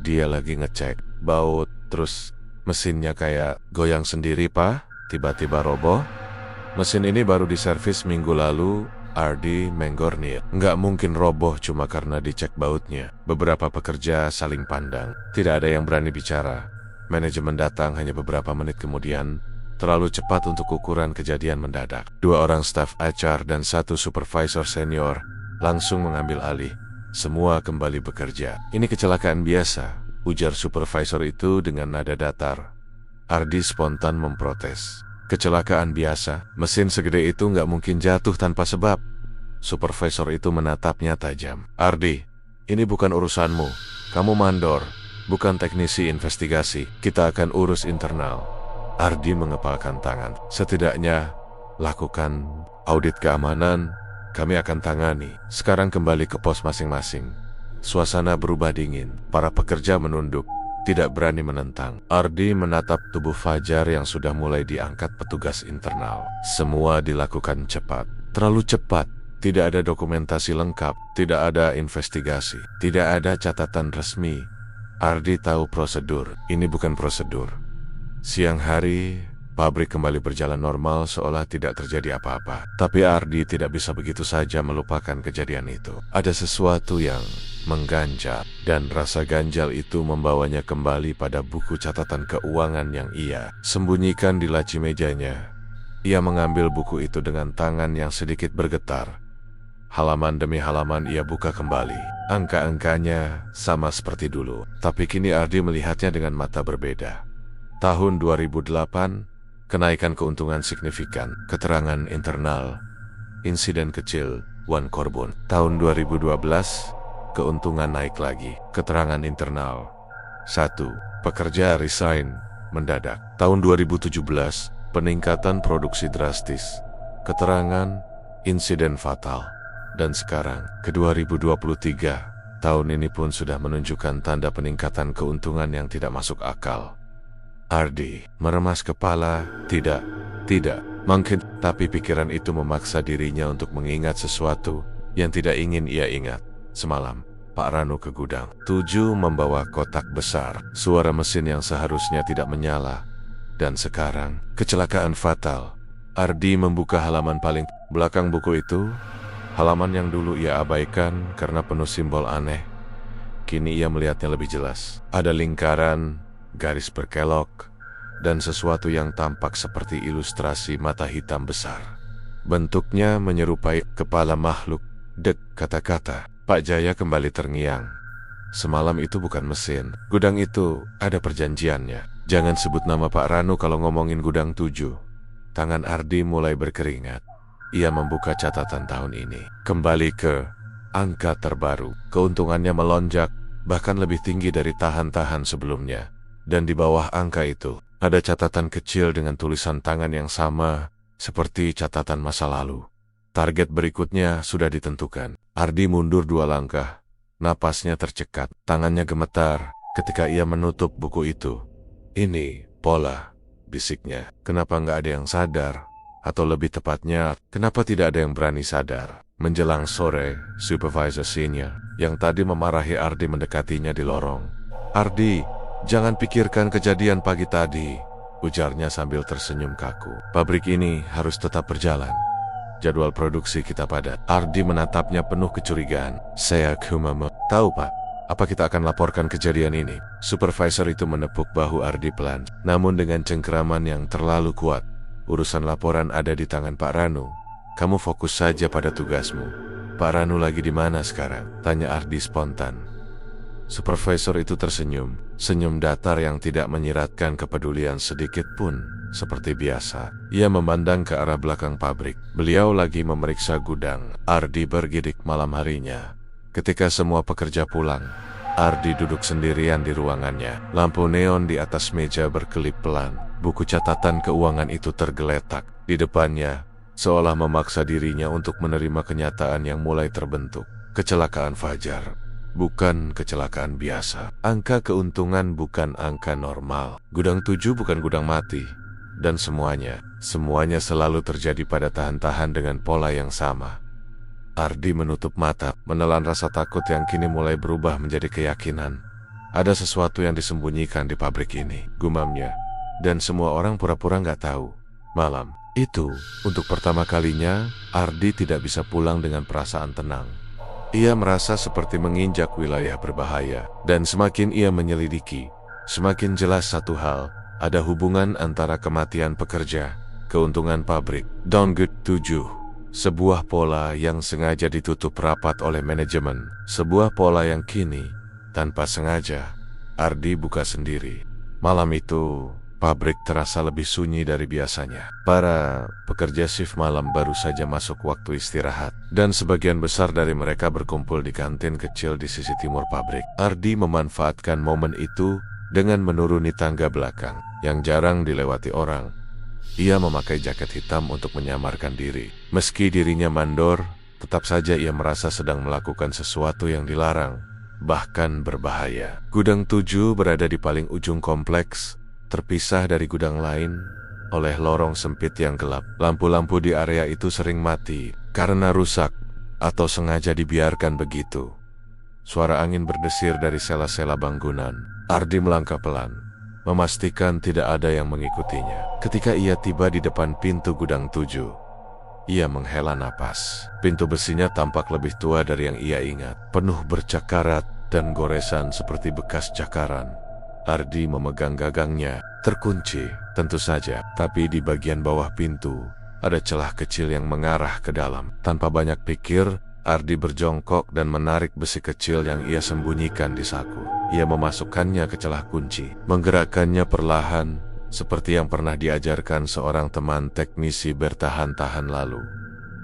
Dia lagi ngecek baut, terus mesinnya kayak goyang sendiri, Pak. Tiba-tiba roboh. Mesin ini baru diservis minggu lalu. Ardi menggornir. Nggak mungkin roboh cuma karena dicek bautnya. Beberapa pekerja saling pandang. Tidak ada yang berani bicara. Manajemen datang hanya beberapa menit kemudian. Terlalu cepat untuk ukuran kejadian mendadak. 2 orang staf HR dan 1 supervisor senior langsung mengambil alih. Semua kembali bekerja. Ini kecelakaan biasa, ujar supervisor itu dengan nada datar. Ardi spontan memprotes. Kecelakaan biasa, mesin segede itu nggak mungkin jatuh tanpa sebab. Supervisor itu menatapnya tajam. Ardi, ini bukan urusanmu. Kamu mandor, bukan teknisi investigasi. Kita akan urus internal. Ardi mengepalkan tangan. Setidaknya, lakukan audit keamanan. Kami akan tangani. Sekarang kembali ke pos masing-masing. Suasana berubah dingin. Para pekerja menunduk, tidak berani menentang. Ardi menatap tubuh Fajar yang sudah mulai diangkat petugas internal. Semua dilakukan cepat. Terlalu cepat. Tidak ada dokumentasi lengkap. Tidak ada investigasi. Tidak ada catatan resmi. Ardi tahu prosedur. Ini bukan prosedur. Siang hari, pabrik kembali berjalan normal seolah tidak terjadi apa-apa. Tapi Ardi tidak bisa begitu saja melupakan kejadian itu. Ada sesuatu yang mengganjal, dan rasa ganjal itu membawanya kembali pada buku catatan keuangan yang ia sembunyikan di laci mejanya. Ia mengambil buku itu dengan tangan yang sedikit bergetar. Halaman demi halaman ia buka kembali. Angka-angkanya sama seperti dulu, tapi kini Ardi melihatnya dengan mata berbeda. Tahun 2008, kenaikan keuntungan signifikan, keterangan internal, insiden kecil, 1 korban. Tahun 2012, keuntungan naik lagi, keterangan internal, 1 pekerja resign mendadak. Tahun 2017, peningkatan produksi drastis, keterangan, insiden fatal. Dan sekarang, ke 2023, tahun ini pun sudah menunjukkan tanda peningkatan keuntungan yang tidak masuk akal. Ardi meremas kepala. Tidak mungkin. Tapi pikiran itu memaksa dirinya untuk mengingat sesuatu yang tidak ingin ia ingat. Semalam, Pak Ranu ke gudang 7 membawa kotak besar, suara mesin yang seharusnya tidak menyala. Dan sekarang, kecelakaan fatal. Ardi membuka halaman paling belakang buku itu. Halaman yang dulu ia abaikan karena penuh simbol aneh. Kini ia melihatnya lebih jelas. Ada lingkaran, garis berkelok, dan sesuatu yang tampak seperti ilustrasi mata hitam besar. Bentuknya menyerupai kepala makhluk. Kata-kata Pak Jaya kembali terngiang. Semalam itu bukan mesin. Gudang itu ada perjanjiannya. Jangan sebut nama Pak Ranu kalau ngomongin gudang 7. Tangan Ardi mulai berkeringat. Ia membuka catatan tahun ini. Kembali ke angka terbaru. Keuntungannya melonjak, bahkan lebih tinggi dari tahan-tahan sebelumnya. Dan di bawah angka itu, ada catatan kecil dengan tulisan tangan yang sama, seperti catatan masa lalu. Target berikutnya sudah ditentukan. Ardi mundur 2 langkah. Napasnya tercekat, tangannya gemetar ketika ia menutup buku itu. Ini pola, bisiknya. Kenapa nggak ada yang sadar? Atau lebih tepatnya, kenapa tidak ada yang berani sadar? Menjelang sore, supervisor senior yang tadi memarahi Ardi mendekatinya di lorong. Ardi, jangan pikirkan kejadian pagi tadi, ujarnya sambil tersenyum kaku. Pabrik ini harus tetap berjalan. Jadwal produksi kita padat. Ardi menatapnya penuh kecurigaan. Saya kumama. Tahu Pak, apa kita akan laporkan kejadian ini? Supervisor itu menepuk bahu Ardi pelan, namun dengan cengkeraman yang terlalu kuat. Urusan laporan ada di tangan Pak Ranu. Kamu fokus saja pada tugasmu. Pak Ranu lagi di mana sekarang? Tanya Ardi spontan. Supervisor itu tersenyum, senyum datar yang tidak menyiratkan kepedulian sedikit pun. Seperti biasa, ia memandang ke arah belakang pabrik. Beliau lagi memeriksa gudang. Ardi bergidik malam harinya. Ketika semua pekerja pulang, Ardi duduk sendirian di ruangannya. Lampu neon di atas meja berkelip pelan. Buku catatan keuangan itu tergeletak di depannya, seolah memaksa dirinya untuk menerima kenyataan yang mulai terbentuk. Kecelakaan fajar, bukan kecelakaan biasa. Angka keuntungan bukan angka normal. Gudang 7 bukan gudang mati. Dan semuanya selalu terjadi pada tahan-tahan dengan pola yang sama. Ardi menutup mata, menelan rasa takut yang kini mulai berubah menjadi keyakinan. Ada sesuatu yang disembunyikan di pabrik ini, gumamnya. Dan semua orang pura-pura nggak tahu. Malam itu, untuk pertama kalinya, Ardi tidak bisa pulang dengan perasaan tenang. Ia merasa seperti menginjak wilayah berbahaya. Dan semakin ia menyelidiki, semakin jelas satu hal. Ada hubungan antara kematian pekerja, keuntungan pabrik, downgrade 7. Sebuah pola yang sengaja ditutup rapat oleh manajemen. Sebuah pola yang kini, tanpa sengaja, Ardi buka sendiri. Malam itu, pabrik terasa lebih sunyi dari biasanya. Para pekerja shift malam baru saja masuk waktu istirahat. Dan sebagian besar dari mereka berkumpul di kantin kecil di sisi timur pabrik. Ardi memanfaatkan momen itu dengan menuruni tangga belakang yang jarang dilewati orang. Ia memakai jaket hitam untuk menyamarkan diri. Meski dirinya mandor, tetap saja ia merasa sedang melakukan sesuatu yang dilarang, bahkan berbahaya. Gudang 7 berada di paling ujung kompleks, terpisah dari gudang lain oleh lorong sempit yang gelap. Lampu-lampu di area itu sering mati karena rusak atau sengaja dibiarkan begitu. Suara angin berdesir dari sela-sela bangunan. Ardi melangkah pelan, memastikan tidak ada yang mengikutinya. Ketika ia tiba di depan pintu gudang 7, ia menghela napas. Pintu besinya tampak lebih tua dari yang ia ingat, penuh bercak karat dan goresan seperti bekas cakaran. Ardi memegang gagangnya, terkunci, tentu saja. Tapi di bagian bawah pintu, ada celah kecil yang mengarah ke dalam. Tanpa banyak pikir, Ardi berjongkok dan menarik besi kecil yang ia sembunyikan di saku. Ia memasukkannya ke celah kunci, menggerakkannya perlahan, seperti yang pernah diajarkan seorang teman teknisi bertahan-tahan lalu.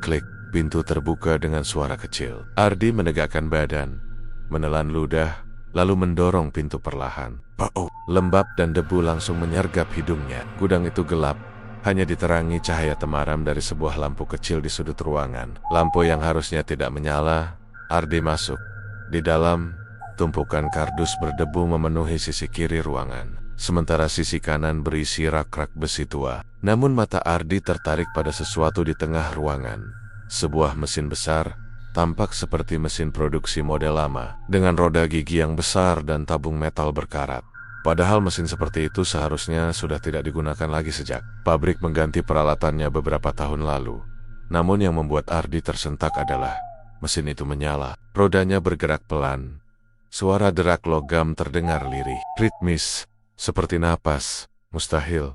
Klik, pintu terbuka dengan suara kecil. Ardi menegakkan badan, menelan ludah, lalu mendorong pintu perlahan. Pau! Lembab dan debu langsung menyergap hidungnya. Gudang itu gelap, hanya diterangi cahaya temaram dari sebuah lampu kecil di sudut ruangan. Lampu yang harusnya tidak menyala. Ardi masuk. Di dalam, tumpukan kardus berdebu memenuhi sisi kiri ruangan, sementara sisi kanan berisi rak-rak besi tua. Namun mata Ardi tertarik pada sesuatu di tengah ruangan. Sebuah mesin besar, tampak seperti mesin produksi model lama, dengan roda gigi yang besar dan tabung metal berkarat. Padahal mesin seperti itu seharusnya sudah tidak digunakan lagi sejak pabrik mengganti peralatannya beberapa tahun lalu. Namun yang membuat Ardi tersentak adalah mesin itu menyala, rodanya bergerak pelan. Suara derak logam terdengar lirih, ritmis, seperti napas. Mustahil,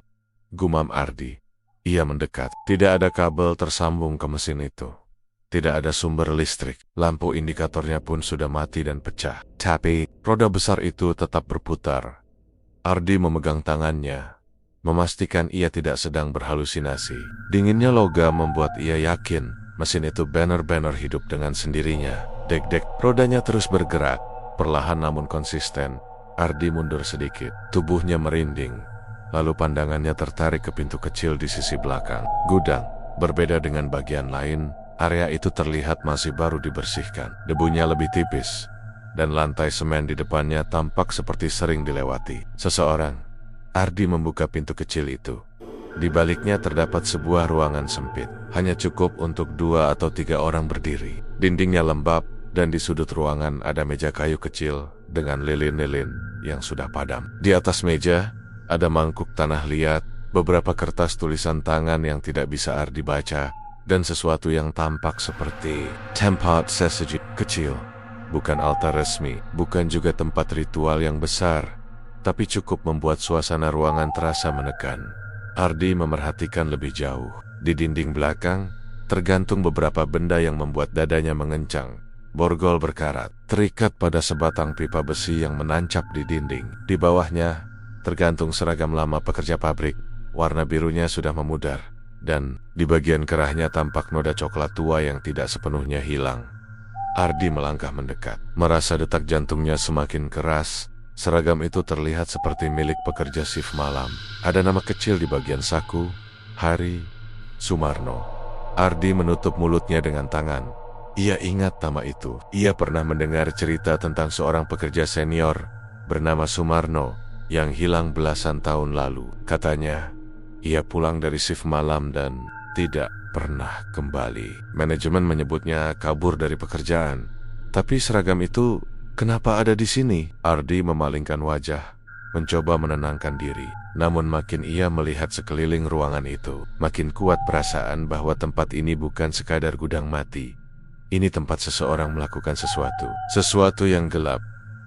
gumam Ardi. Ia mendekat. Tidak ada kabel tersambung ke mesin itu. Tidak ada sumber listrik. Lampu indikatornya pun sudah mati dan pecah. Tapi, roda besar itu tetap berputar. Ardi memegang tangannya, memastikan ia tidak sedang berhalusinasi. Dinginnya logam membuat ia yakin mesin itu benar-benar hidup dengan sendirinya. Dek-dek, rodanya terus bergerak, perlahan namun konsisten. Ardi mundur sedikit, tubuhnya merinding. Lalu pandangannya tertarik ke pintu kecil di sisi belakang. Gudang, berbeda dengan bagian lain, area itu terlihat masih baru dibersihkan. Debunya lebih tipis, dan lantai semen di depannya tampak seperti sering dilewati. Seseorang. Ardi membuka pintu kecil itu. Di baliknya terdapat sebuah ruangan sempit. Hanya cukup untuk 2 atau 3 orang berdiri. Dindingnya lembab, dan di sudut ruangan ada meja kayu kecil dengan lilin-lilin yang sudah padam. Di atas meja, ada mangkuk tanah liat, beberapa kertas tulisan tangan yang tidak bisa Ardi baca, dan sesuatu yang tampak seperti tempat sesaji kecil. Bukan altar resmi, bukan juga tempat ritual yang besar, tapi cukup membuat suasana ruangan terasa menekan. Ardi memerhatikan lebih jauh. Di dinding belakang, tergantung beberapa benda yang membuat dadanya mengencang. Borgol berkarat, terikat pada sebatang pipa besi yang menancap di dinding. Di bawahnya, tergantung seragam lama pekerja pabrik. Warna birunya sudah memudar, dan di bagian kerahnya tampak noda coklat tua yang tidak sepenuhnya hilang. Ardi melangkah mendekat, merasa detak jantungnya semakin keras. Seragam itu terlihat seperti milik pekerja shift malam. Ada nama kecil di bagian saku, Hari Sumarno. Ardi menutup mulutnya dengan tangan. Ia ingat nama itu. Ia pernah mendengar cerita tentang seorang pekerja senior bernama Sumarno yang hilang belasan tahun lalu. Katanya, ia pulang dari shift malam dan tidak pernah kembali. Manajemen menyebutnya kabur dari pekerjaan. Tapi seragam itu kenapa ada di sini? Ardi memalingkan wajah, mencoba menenangkan diri. Namun makin ia melihat sekeliling ruangan itu, makin kuat perasaan bahwa tempat ini bukan sekadar gudang mati. Ini tempat seseorang melakukan sesuatu yang gelap.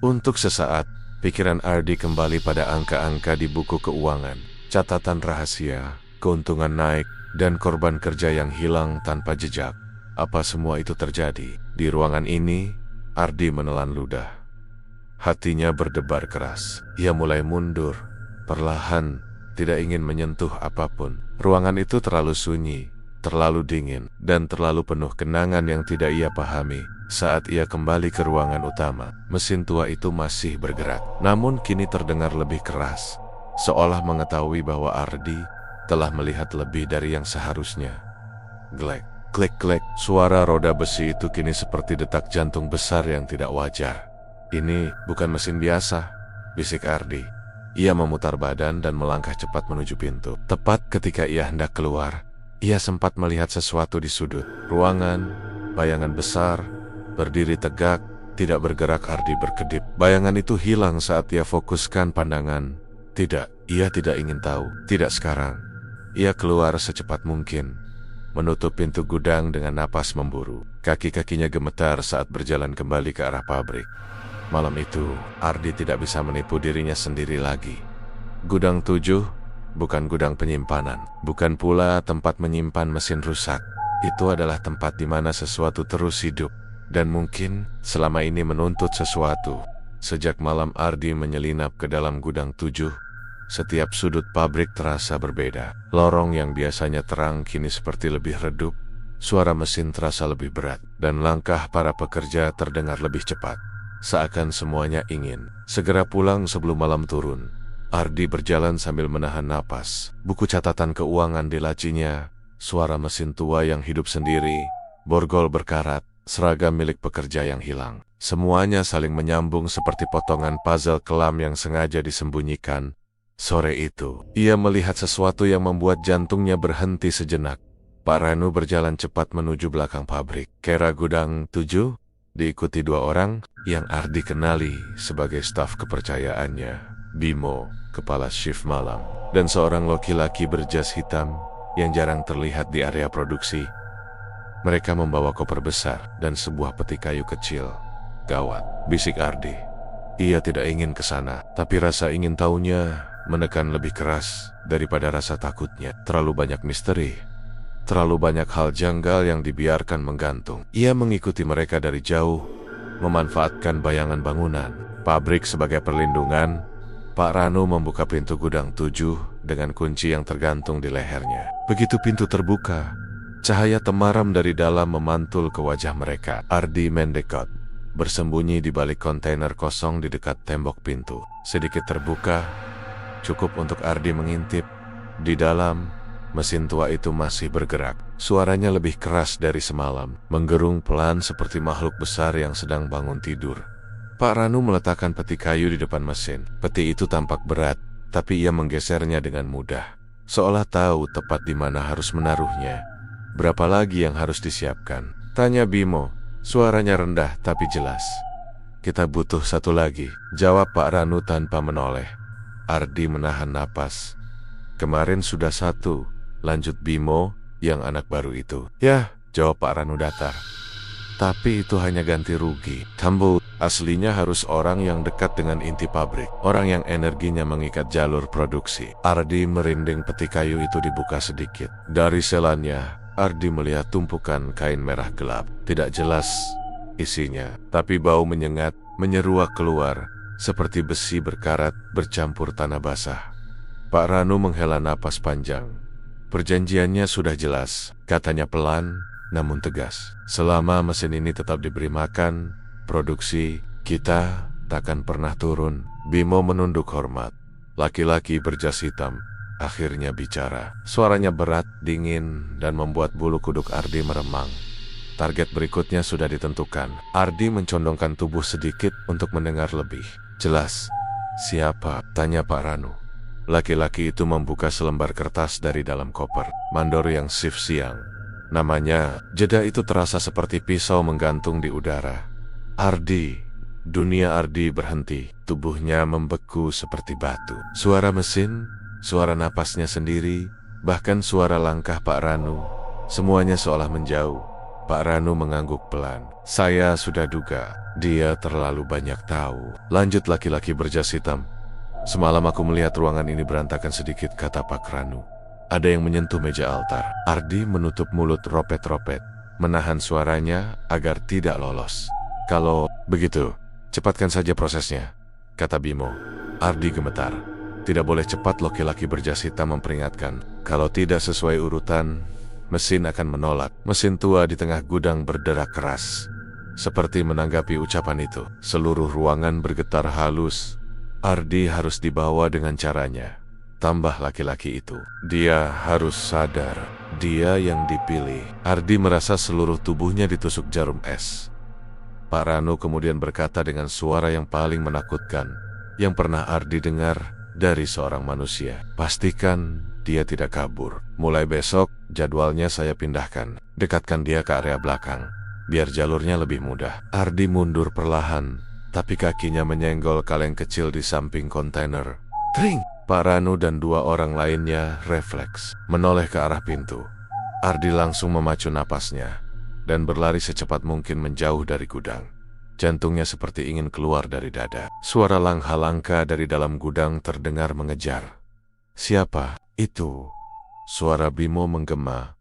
Untuk sesaat, pikiran Ardi kembali pada angka-angka di buku keuangan, catatan rahasia, keuntungan naik, dan korban kerja yang hilang tanpa jejak. Apa semua itu terjadi? Di ruangan ini, Ardi menelan ludah. Hatinya berdebar keras. Ia mulai mundur, perlahan, tidak ingin menyentuh apapun. Ruangan itu terlalu sunyi, terlalu dingin, dan terlalu penuh kenangan yang tidak ia pahami. Saat ia kembali ke ruangan utama, mesin tua itu masih bergerak, namun kini terdengar lebih keras, seolah mengetahui bahwa Ardi telah melihat lebih dari yang seharusnya. Glek, klik-klik, suara roda besi itu kini seperti detak jantung besar yang tidak wajar. Ini bukan mesin biasa, bisik Ardi. Ia memutar badan dan melangkah cepat menuju pintu. Tepat ketika ia hendak keluar, ia sempat melihat sesuatu di sudut ruangan. Bayangan besar, berdiri tegak, tidak bergerak. Ardi berkedip. Bayangan itu hilang saat ia fokuskan pandangan. Tidak, ia tidak ingin tahu. Tidak sekarang. Ia keluar secepat mungkin, menutup pintu gudang dengan napas memburu. Kaki-kakinya gemetar saat berjalan kembali ke arah pabrik. Malam itu, Ardi tidak bisa menipu dirinya sendiri lagi. Gudang 7 bukan gudang penyimpanan, bukan pula tempat menyimpan mesin rusak. Itu adalah tempat di mana sesuatu terus hidup, dan mungkin selama ini menuntut sesuatu. Sejak malam Ardi menyelinap ke dalam gudang 7, setiap sudut pabrik terasa berbeda. Lorong yang biasanya terang kini seperti lebih redup, suara mesin terasa lebih berat, dan langkah para pekerja terdengar lebih cepat. Seakan semuanya ingin segera pulang sebelum malam turun. Ardi berjalan sambil menahan napas. Buku catatan keuangan di lacinya, suara mesin tua yang hidup sendiri, borgol berkarat, seragam milik pekerja yang hilang. Semuanya saling menyambung seperti potongan puzzle kelam yang sengaja disembunyikan. Sore itu, ia melihat sesuatu yang membuat jantungnya berhenti sejenak. Pak Ranu berjalan cepat menuju belakang pabrik. Kera gudang 7, diikuti 2 orang yang Ardi kenali sebagai staf kepercayaannya. Bimo, kepala shift malam, dan seorang laki-laki berjas hitam yang jarang terlihat di area produksi. Mereka membawa koper besar dan sebuah peti kayu kecil. Gawat, bisik Ardi. Ia tidak ingin ke sana, tapi rasa ingin tahunya menekan lebih keras daripada rasa takutnya. Terlalu banyak misteri, Terlalu banyak hal janggal yang dibiarkan menggantung. Ia mengikuti mereka dari jauh, memanfaatkan bayangan bangunan, pabrik sebagai perlindungan. Pak Ranu membuka pintu gudang 7 dengan kunci yang tergantung di lehernya. Begitu pintu terbuka, cahaya temaram dari dalam memantul ke wajah mereka. Ardi mendekat, bersembunyi di balik kontainer kosong di dekat tembok pintu. Sedikit terbuka, cukup untuk Ardi mengintip. Di dalam, mesin tua itu masih bergerak. Suaranya lebih keras dari semalam, menggerung pelan seperti makhluk besar yang sedang bangun tidur. Pak Ranu meletakkan peti kayu di depan mesin. Peti itu tampak berat, tapi ia menggesernya dengan mudah, seolah tahu tepat di mana harus menaruhnya. Berapa lagi yang harus disiapkan? Tanya Bimo, suaranya rendah tapi jelas. Kita butuh satu lagi, jawab Pak Ranu tanpa menoleh. Ardi menahan napas. Kemarin sudah satu, lanjut Bimo, yang anak baru itu. Ya, jawab Pak Ranu datar. Tapi itu hanya ganti rugi. Tambul, aslinya harus orang yang dekat dengan inti pabrik. Orang yang energinya mengikat jalur produksi. Ardi merinding. Peti kayu itu dibuka sedikit. Dari selannya, Ardi melihat tumpukan kain merah gelap. Tidak jelas isinya, tapi bau menyengat, menyeruak keluar, seperti besi berkarat bercampur tanah basah. Pak Ranu menghela napas panjang. Perjanjiannya sudah jelas, katanya pelan, namun tegas. Selama mesin ini tetap diberi makan, produksi, kita takkan pernah turun. Bimo menunduk hormat. Laki-laki berjas hitam akhirnya bicara. Suaranya berat, dingin, dan membuat bulu kuduk Ardi meremang. Target berikutnya sudah ditentukan. Ardi mencondongkan tubuh sedikit untuk mendengar lebih jelas. Siapa? Tanya Pak Ranu. Laki-laki itu membuka selembar kertas dari dalam koper. Mandor yang shift siang. Namanya. Jeda itu terasa seperti pisau menggantung di udara. Ardi. Dunia Ardi berhenti. Tubuhnya membeku seperti batu. Suara mesin, suara napasnya sendiri, bahkan suara langkah Pak Ranu, semuanya seolah menjauh. Pak Ranu mengangguk pelan. Saya sudah duga, dia terlalu banyak tahu. Lanjut laki-laki berjas hitam. Semalam aku melihat ruangan ini berantakan sedikit, kata Pak Ranu. Ada yang menyentuh meja altar. Ardi menutup mulut ropet-ropet, menahan suaranya agar tidak lolos. Kalau begitu, cepatkan saja prosesnya, kata Bimo. Ardi gemetar. Tidak boleh cepat, laki-laki berjas hitam memperingatkan. Kalau tidak sesuai urutan, mesin akan menolak. Mesin tua di tengah gudang berderak keras. Seperti menanggapi ucapan itu, seluruh ruangan bergetar halus. Ardi harus dibawa dengan caranya. Tambah laki-laki itu. Dia harus sadar, dia yang dipilih. Ardi merasa seluruh tubuhnya ditusuk jarum es. Pak Ranu kemudian berkata dengan suara yang paling menakutkan yang pernah Ardi dengar dari seorang manusia. Pastikan dia tidak kabur. Mulai besok, jadwalnya saya pindahkan. Dekatkan dia ke area belakang, biar jalurnya lebih mudah. Ardi mundur perlahan, tapi kakinya menyenggol kaleng kecil di samping kontainer. Tring! Pak Ranu dan dua orang lainnya refleks, menoleh ke arah pintu. Ardi langsung memacu napasnya dan berlari secepat mungkin menjauh dari gudang. Jantungnya seperti ingin keluar dari dada. Suara langkah-langkah dari dalam gudang terdengar mengejar. Siapa itu? Suara Bimo menggema.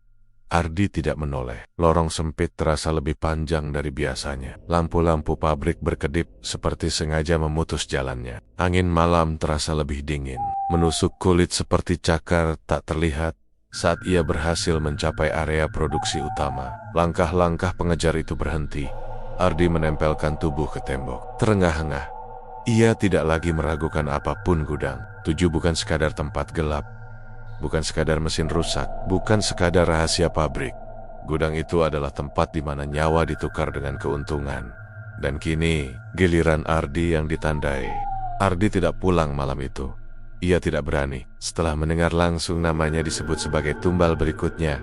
Ardi tidak menoleh. Lorong sempit terasa lebih panjang dari biasanya. Lampu-lampu pabrik berkedip seperti sengaja memutus jalannya. Angin malam terasa lebih dingin, menusuk kulit seperti cakar tak terlihat saat ia berhasil mencapai area produksi utama. Langkah-langkah pengejar itu berhenti. Ardi menempelkan tubuh ke tembok. Terengah-engah. Ia tidak lagi meragukan apapun gudang. 7 bukan sekadar tempat gelap. Bukan sekadar mesin rusak, bukan sekadar rahasia pabrik. Gudang itu adalah tempat di mana nyawa ditukar dengan keuntungan. Dan kini, giliran Ardi yang ditandai. Ardi tidak pulang malam itu. Ia tidak berani. Setelah mendengar langsung namanya disebut sebagai tumbal berikutnya,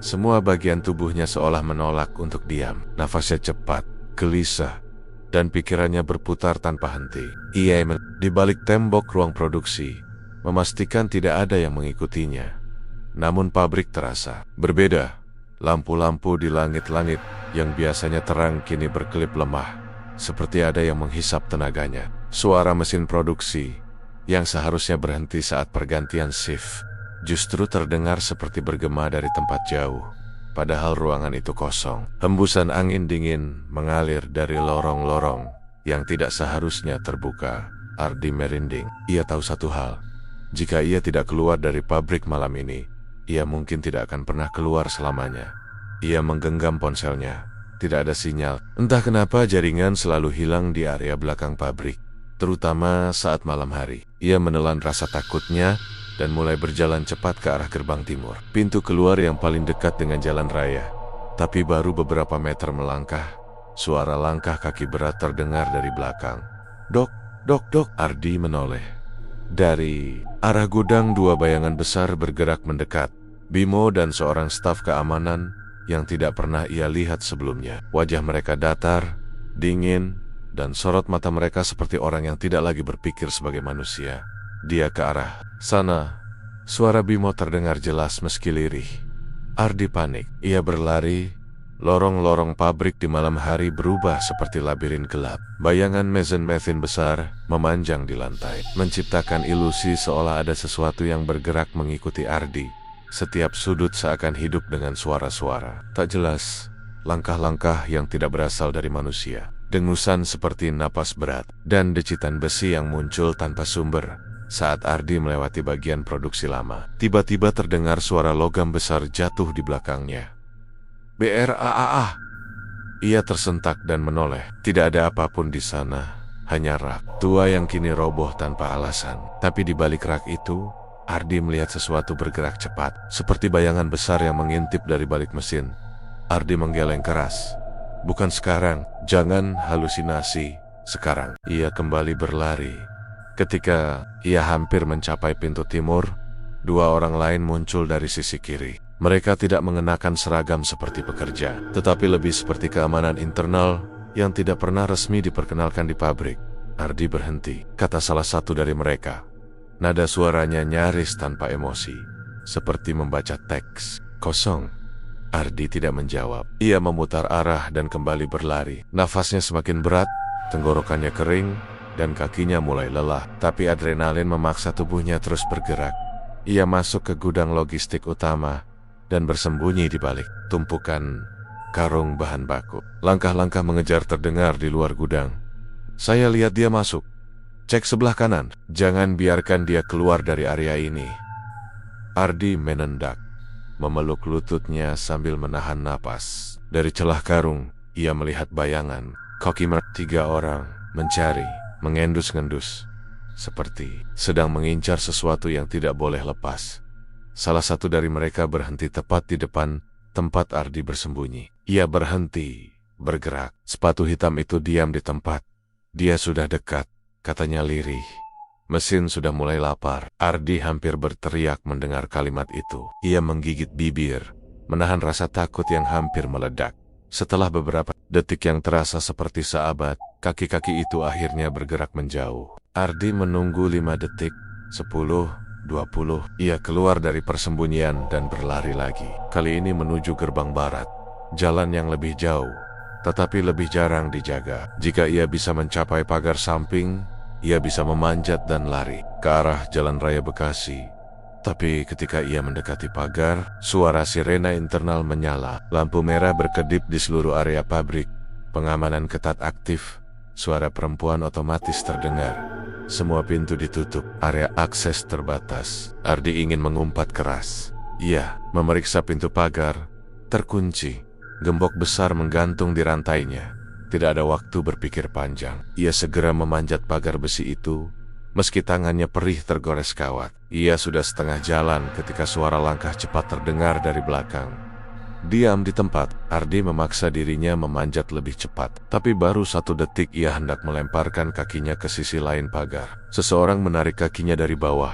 semua bagian tubuhnya seolah menolak untuk diam. Nafasnya cepat, gelisah, dan pikirannya berputar tanpa henti. Ia di balik tembok ruang produksi, memastikan tidak ada yang mengikutinya. Namun pabrik terasa berbeda. Lampu-lampu di langit-langit yang biasanya terang kini berkelip lemah, seperti ada yang menghisap tenaganya. Suara mesin produksi yang seharusnya berhenti saat pergantian shift justru terdengar seperti bergema dari tempat jauh. Padahal ruangan itu kosong. Hembusan angin dingin mengalir dari lorong-lorong yang tidak seharusnya terbuka. Ardi merinding. Ia tahu satu hal. Jika ia tidak keluar dari pabrik malam ini, ia mungkin tidak akan pernah keluar selamanya. Ia menggenggam ponselnya. Tidak ada sinyal. Entah kenapa jaringan selalu hilang di area belakang pabrik, terutama saat malam hari. Ia menelan rasa takutnya dan mulai berjalan cepat ke arah gerbang timur, pintu keluar yang paling dekat dengan jalan raya. Tapi baru beberapa meter melangkah, suara langkah kaki berat terdengar dari belakang. Dok, dok, dok. Ardi menoleh. Dari arah gudang dua bayangan besar bergerak mendekat. Bimo dan seorang staf keamanan yang tidak pernah ia lihat sebelumnya. Wajah mereka datar, dingin, dan sorot mata mereka seperti orang yang tidak lagi berpikir sebagai manusia. Dia ke arah sana. Suara Bimo terdengar jelas meski lirih. Ardi panik. Ia berlari. Lorong-lorong pabrik di malam hari berubah seperti labirin gelap. Bayangan mesin besar memanjang di lantai, menciptakan ilusi seolah ada sesuatu yang bergerak mengikuti Ardi. Setiap sudut seakan hidup dengan suara-suara tak jelas, langkah-langkah yang tidak berasal dari manusia, dengusan seperti napas berat, dan decitan besi yang muncul tanpa sumber. Saat Ardi melewati bagian produksi lama, tiba-tiba terdengar suara logam besar jatuh di belakangnya. BRAAA. Ia tersentak dan menoleh. Tidak ada apapun di sana, hanya rak tua yang kini roboh tanpa alasan. Tapi di balik rak itu, Ardi melihat sesuatu bergerak cepat, seperti bayangan besar yang mengintip dari balik mesin. Ardi menggeleng keras. Bukan sekarang, jangan halusinasi. Sekarang. Ia kembali berlari. Ketika ia hampir mencapai pintu timur, dua orang lain muncul dari sisi kiri. Mereka tidak mengenakan seragam seperti pekerja, tetapi lebih seperti keamanan internal yang tidak pernah resmi diperkenalkan di pabrik. Ardi berhenti, kata salah satu dari mereka. Nada suaranya nyaris tanpa emosi, seperti membaca teks kosong. Ardi tidak menjawab. Ia memutar arah dan kembali berlari. Nafasnya semakin berat, tenggorokannya kering, dan kakinya mulai lelah. Tapi adrenalin memaksa tubuhnya terus bergerak. Ia masuk ke gudang logistik utama dan bersembunyi di balik tumpukan karung bahan baku. Langkah-langkah mengejar terdengar di luar gudang. Saya lihat dia masuk. Cek sebelah kanan. Jangan biarkan dia keluar dari area ini. Ardi menendak, memeluk lututnya sambil menahan napas. Dari celah karung, ia melihat bayangan. Tiga orang mencari, mengendus-ngendus, seperti sedang mengincar sesuatu yang tidak boleh lepas. Salah satu dari mereka berhenti tepat di depan tempat Ardi bersembunyi. Ia berhenti, bergerak. Sepatu hitam itu diam di tempat. Dia sudah dekat, katanya lirih. Mesin sudah mulai lapar. Ardi hampir berteriak mendengar kalimat itu. Ia menggigit bibir, menahan rasa takut yang hampir meledak. Setelah beberapa detik yang terasa seperti seabad, kaki-kaki itu akhirnya bergerak menjauh. Ardi menunggu 5 detik, 10, 20. Ia keluar dari persembunyian dan berlari lagi. Kali ini menuju gerbang barat. Jalan yang lebih jauh, tetapi lebih jarang dijaga. Jika ia bisa mencapai pagar samping, ia bisa memanjat dan lari ke arah Jalan Raya Bekasi. Tapi ketika ia mendekati pagar, suara sirena internal menyala. Lampu merah berkedip di seluruh area pabrik. Pengamanan ketat aktif. Suara perempuan otomatis terdengar. Semua pintu ditutup. Area akses terbatas. Ardi ingin mengumpat keras. Ia memeriksa pintu pagar. Terkunci. Gembok besar menggantung di rantainya. Tidak ada waktu berpikir panjang. Ia segera memanjat pagar besi itu. Meski tangannya perih tergores kawat, ia sudah setengah jalan ketika suara langkah cepat terdengar dari belakang. Diam di tempat, Ardi memaksa dirinya memanjat lebih cepat. Tapi baru 1 detik ia hendak melemparkan kakinya ke sisi lain pagar. Seseorang menarik kakinya dari bawah.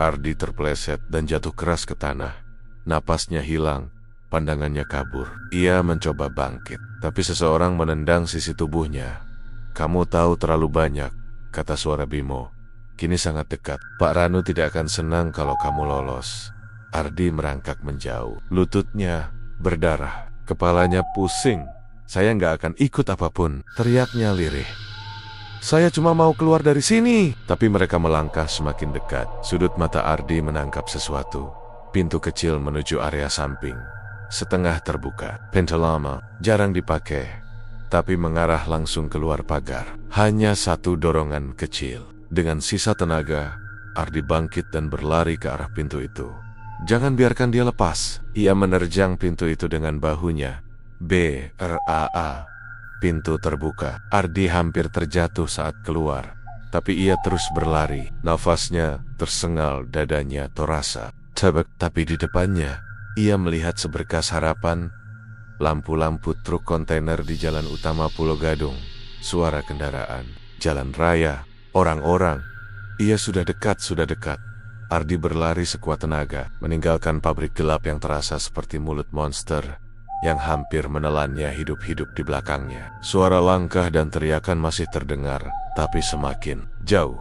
Ardi terpeleset dan jatuh keras ke tanah. Napasnya hilang, pandangannya kabur. Ia mencoba bangkit, tapi seseorang menendang sisi tubuhnya. "Kamu tahu terlalu banyak," kata suara Bimo. "Kini sangat dekat. Pak Ranu tidak akan senang kalau kamu lolos." Ardi merangkak menjauh. Lututnya berdarah. Kepalanya pusing. "Saya nggak akan ikut apapun," teriaknya lirih. saya cuma mau keluar dari sini. Tapi mereka melangkah semakin dekat. Sudut mata Ardi menangkap sesuatu. Pintu kecil menuju area samping. Setengah terbuka. Pintu lama, jarang dipakai. Tapi mengarah langsung keluar pagar. Hanya satu dorongan kecil. Dengan sisa tenaga, Ardi bangkit dan berlari ke arah pintu itu. Jangan biarkan dia lepas. Ia menerjang pintu itu dengan bahunya. B-R-A-A. Pintu terbuka. Ardi hampir terjatuh saat keluar. Tapi ia terus berlari. Nafasnya tersengal, dadanya terasa. Tapi di depannya, ia melihat seberkas harapan. Lampu-lampu truk kontainer di jalan utama Pulau Gadung. Suara kendaraan, jalan raya, orang-orang. Ia sudah dekat. Ardi berlari sekuat tenaga, meninggalkan pabrik gelap yang terasa seperti mulut monster yang hampir menelannya hidup-hidup di belakangnya. Suara langkah dan teriakan masih terdengar, tapi semakin jauh.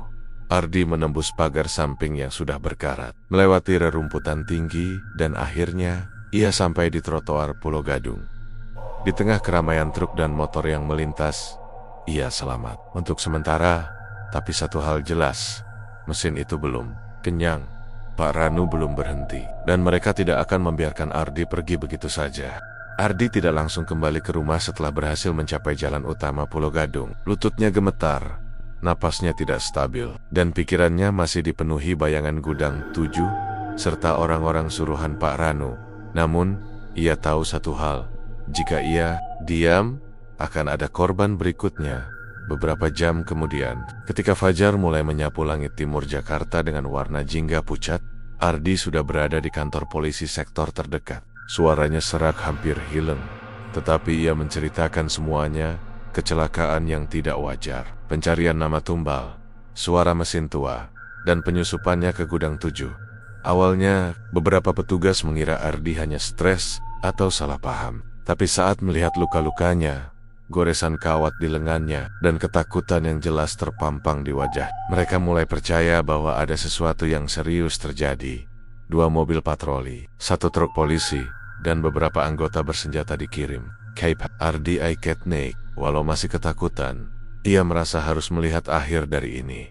Ardi menembus pagar samping yang sudah berkarat, melewati rerumputan tinggi, dan akhirnya ia sampai di trotoar Pulau Gadung. Di tengah keramaian truk dan motor yang melintas, ia selamat untuk sementara. Tapi satu hal jelas, mesin itu belum kenyang. Pak Ranu belum berhenti, dan mereka tidak akan membiarkan Ardi pergi begitu saja. Ardi tidak langsung kembali ke rumah setelah berhasil mencapai jalan utama Pulau Gadung. Lututnya gemetar, napasnya tidak stabil, dan pikirannya masih dipenuhi bayangan gudang 7 serta orang-orang suruhan Pak Ranu. Namun, ia tahu satu hal, jika ia diam, akan ada korban berikutnya. Beberapa jam kemudian, ketika fajar mulai menyapu langit timur Jakarta dengan warna jingga pucat, Ardi sudah berada di kantor polisi sektor terdekat. Suaranya serak hampir hilang, tetapi ia menceritakan semuanya, kecelakaan yang tidak wajar, pencarian nama tumbal, suara mesin tua, dan penyusupannya ke gudang 7. Awalnya, beberapa petugas mengira Ardi hanya stres atau salah paham. Tapi saat melihat luka-lukanya, goresan kawat di lengannya, dan ketakutan yang jelas terpampang di wajah, mereka mulai percaya bahwa ada sesuatu yang serius terjadi. 2 mobil patroli, 1 truk polisi, dan beberapa anggota bersenjata dikirim. Ardi iket naik. Walau masih ketakutan, ia merasa harus melihat akhir dari ini.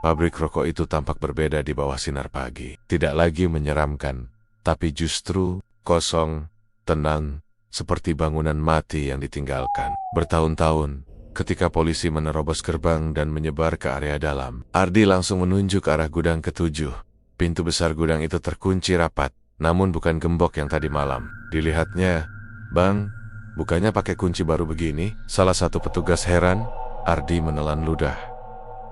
Pabrik rokok itu tampak berbeda di bawah sinar pagi. Tidak lagi menyeramkan, tapi justru kosong, tenang, seperti bangunan mati yang ditinggalkan. Bertahun-tahun, ketika polisi menerobos gerbang dan menyebar ke area dalam, Ardi langsung menunjuk ke arah gudang ke-7. Pintu besar gudang itu terkunci rapat, namun bukan gembok yang tadi malam. Dilihatnya, "Bang, bukannya pakai kunci baru begini?" Salah satu petugas heran. Ardi menelan ludah.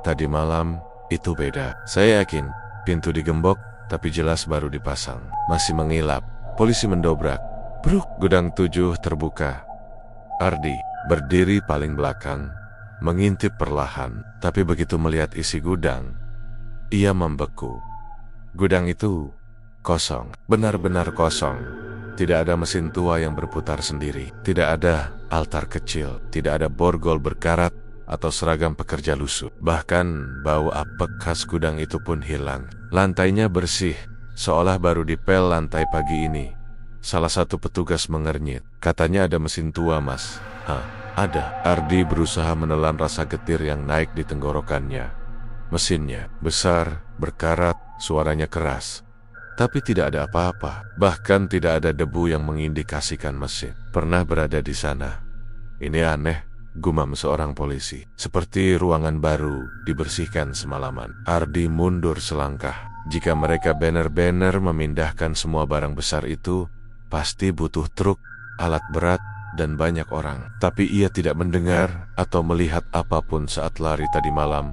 "Tadi malam, itu beda. Saya yakin, pintu digembok, tapi jelas baru dipasang." Masih mengilap, polisi mendobrak. Bruk, gudang 7 terbuka. Ardi berdiri paling belakang, mengintip perlahan, tapi begitu melihat isi gudang, ia membeku. Gudang itu kosong, benar-benar kosong. Tidak ada mesin tua yang berputar sendiri. Tidak ada altar kecil. Tidak ada borgol berkarat atau seragam pekerja lusuh. Bahkan bau apek khas gudang itu pun hilang. Lantainya bersih, seolah baru dipel lantai pagi ini. Salah satu petugas mengernyit. "Katanya ada mesin tua, Mas." "Hah, ada." Ardi berusaha menelan rasa getir yang naik di tenggorokannya. Mesinnya besar, berkarat, suaranya keras. Tapi tidak ada apa-apa. Bahkan tidak ada debu yang mengindikasikan mesin pernah berada di sana. "Ini aneh," gumam seorang polisi. "Seperti ruangan baru dibersihkan semalaman." Ardi mundur selangkah. Jika mereka benar-benar memindahkan semua barang besar itu, pasti butuh truk, alat berat, dan banyak orang. Tapi ia tidak mendengar atau melihat apapun saat lari tadi malam.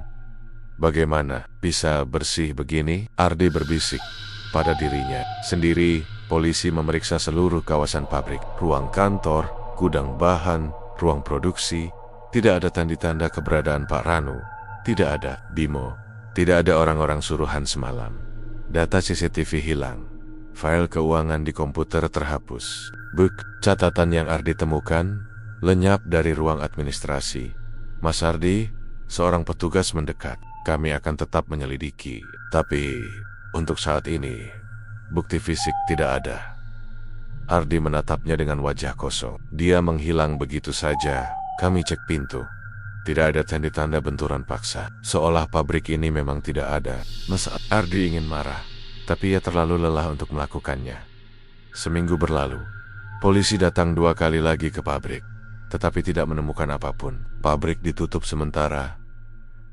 "Bagaimana bisa bersih begini?" Ardi berbisik pada dirinya sendiri. Polisi memeriksa seluruh kawasan pabrik, ruang kantor, gudang bahan, ruang produksi. Tidak ada tanda-tanda keberadaan Pak Ranu. Tidak ada Bimo. Tidak ada orang-orang suruhan semalam. Data CCTV hilang. File keuangan di komputer terhapus. Catatan yang Ardi temukan lenyap dari ruang administrasi. "Mas Ardi," seorang petugas mendekat. "Kami akan tetap menyelidiki. Tapi untuk saat ini, bukti fisik tidak ada." Ardi menatapnya dengan wajah kosong. "Dia menghilang begitu saja. Kami cek pintu, Tidak ada tanda-tanda benturan paksa, seolah pabrik ini memang tidak ada. Ardi ingin marah, tapi ia terlalu lelah untuk melakukannya. Seminggu berlalu, polisi datang 2 kali lagi ke pabrik, tetapi tidak menemukan apapun. Pabrik ditutup sementara,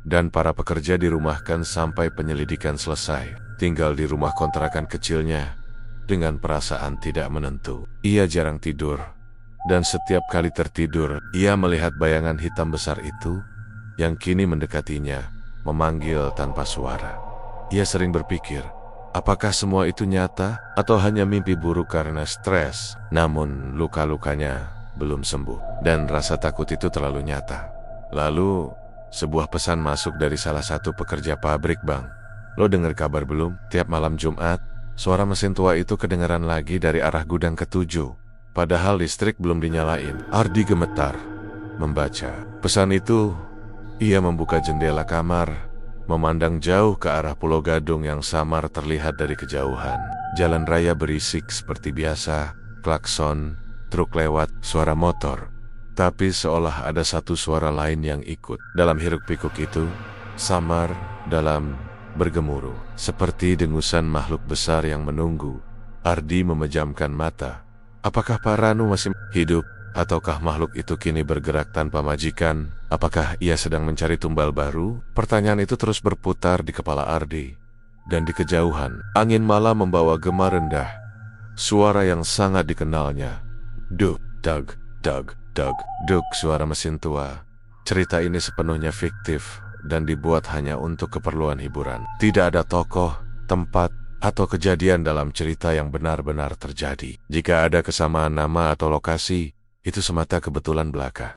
dan para pekerja dirumahkan sampai penyelidikan selesai. Tinggal di rumah kontrakan kecilnya, dengan perasaan tidak menentu. Ia jarang tidur, dan setiap kali tertidur, ia melihat bayangan hitam besar itu, yang kini mendekatinya, memanggil tanpa suara. Ia sering berpikir, apakah semua itu nyata, atau hanya mimpi buruk karena stres? Namun, luka-lukanya belum sembuh, dan rasa takut itu terlalu nyata. Lalu, sebuah pesan masuk dari salah satu pekerja pabrik. "Bang, lo dengar kabar belum? Tiap malam Jumat, suara mesin tua itu kedengaran lagi dari arah gudang ke-7. Padahal listrik belum dinyalain." Ardi gemetar membaca pesan itu. Ia membuka jendela kamar, memandang jauh ke arah Pulau Gadung yang samar terlihat dari kejauhan. Jalan raya berisik seperti biasa, klakson, truk lewat, suara motor. Tapi seolah ada satu suara lain yang ikut. Dalam hiruk-pikuk itu, samar, dalam, bergemuruh, seperti dengusan makhluk besar yang menunggu. Ardi memejamkan mata. Apakah Pak Ranu masih hidup? Ataukah makhluk itu kini bergerak tanpa majikan? Apakah ia sedang mencari tumbal baru? Pertanyaan itu terus berputar di kepala Ardi. Dan di kejauhan, angin malam membawa gema rendah. Suara yang sangat dikenalnya. Duk, dag, dag, dag, duk, suara mesin tua. Cerita ini sepenuhnya fiktif dan dibuat hanya untuk keperluan hiburan. Tidak ada tokoh, tempat, atau kejadian dalam cerita yang benar-benar terjadi. Jika ada kesamaan nama atau lokasi, itu semata kebetulan belaka.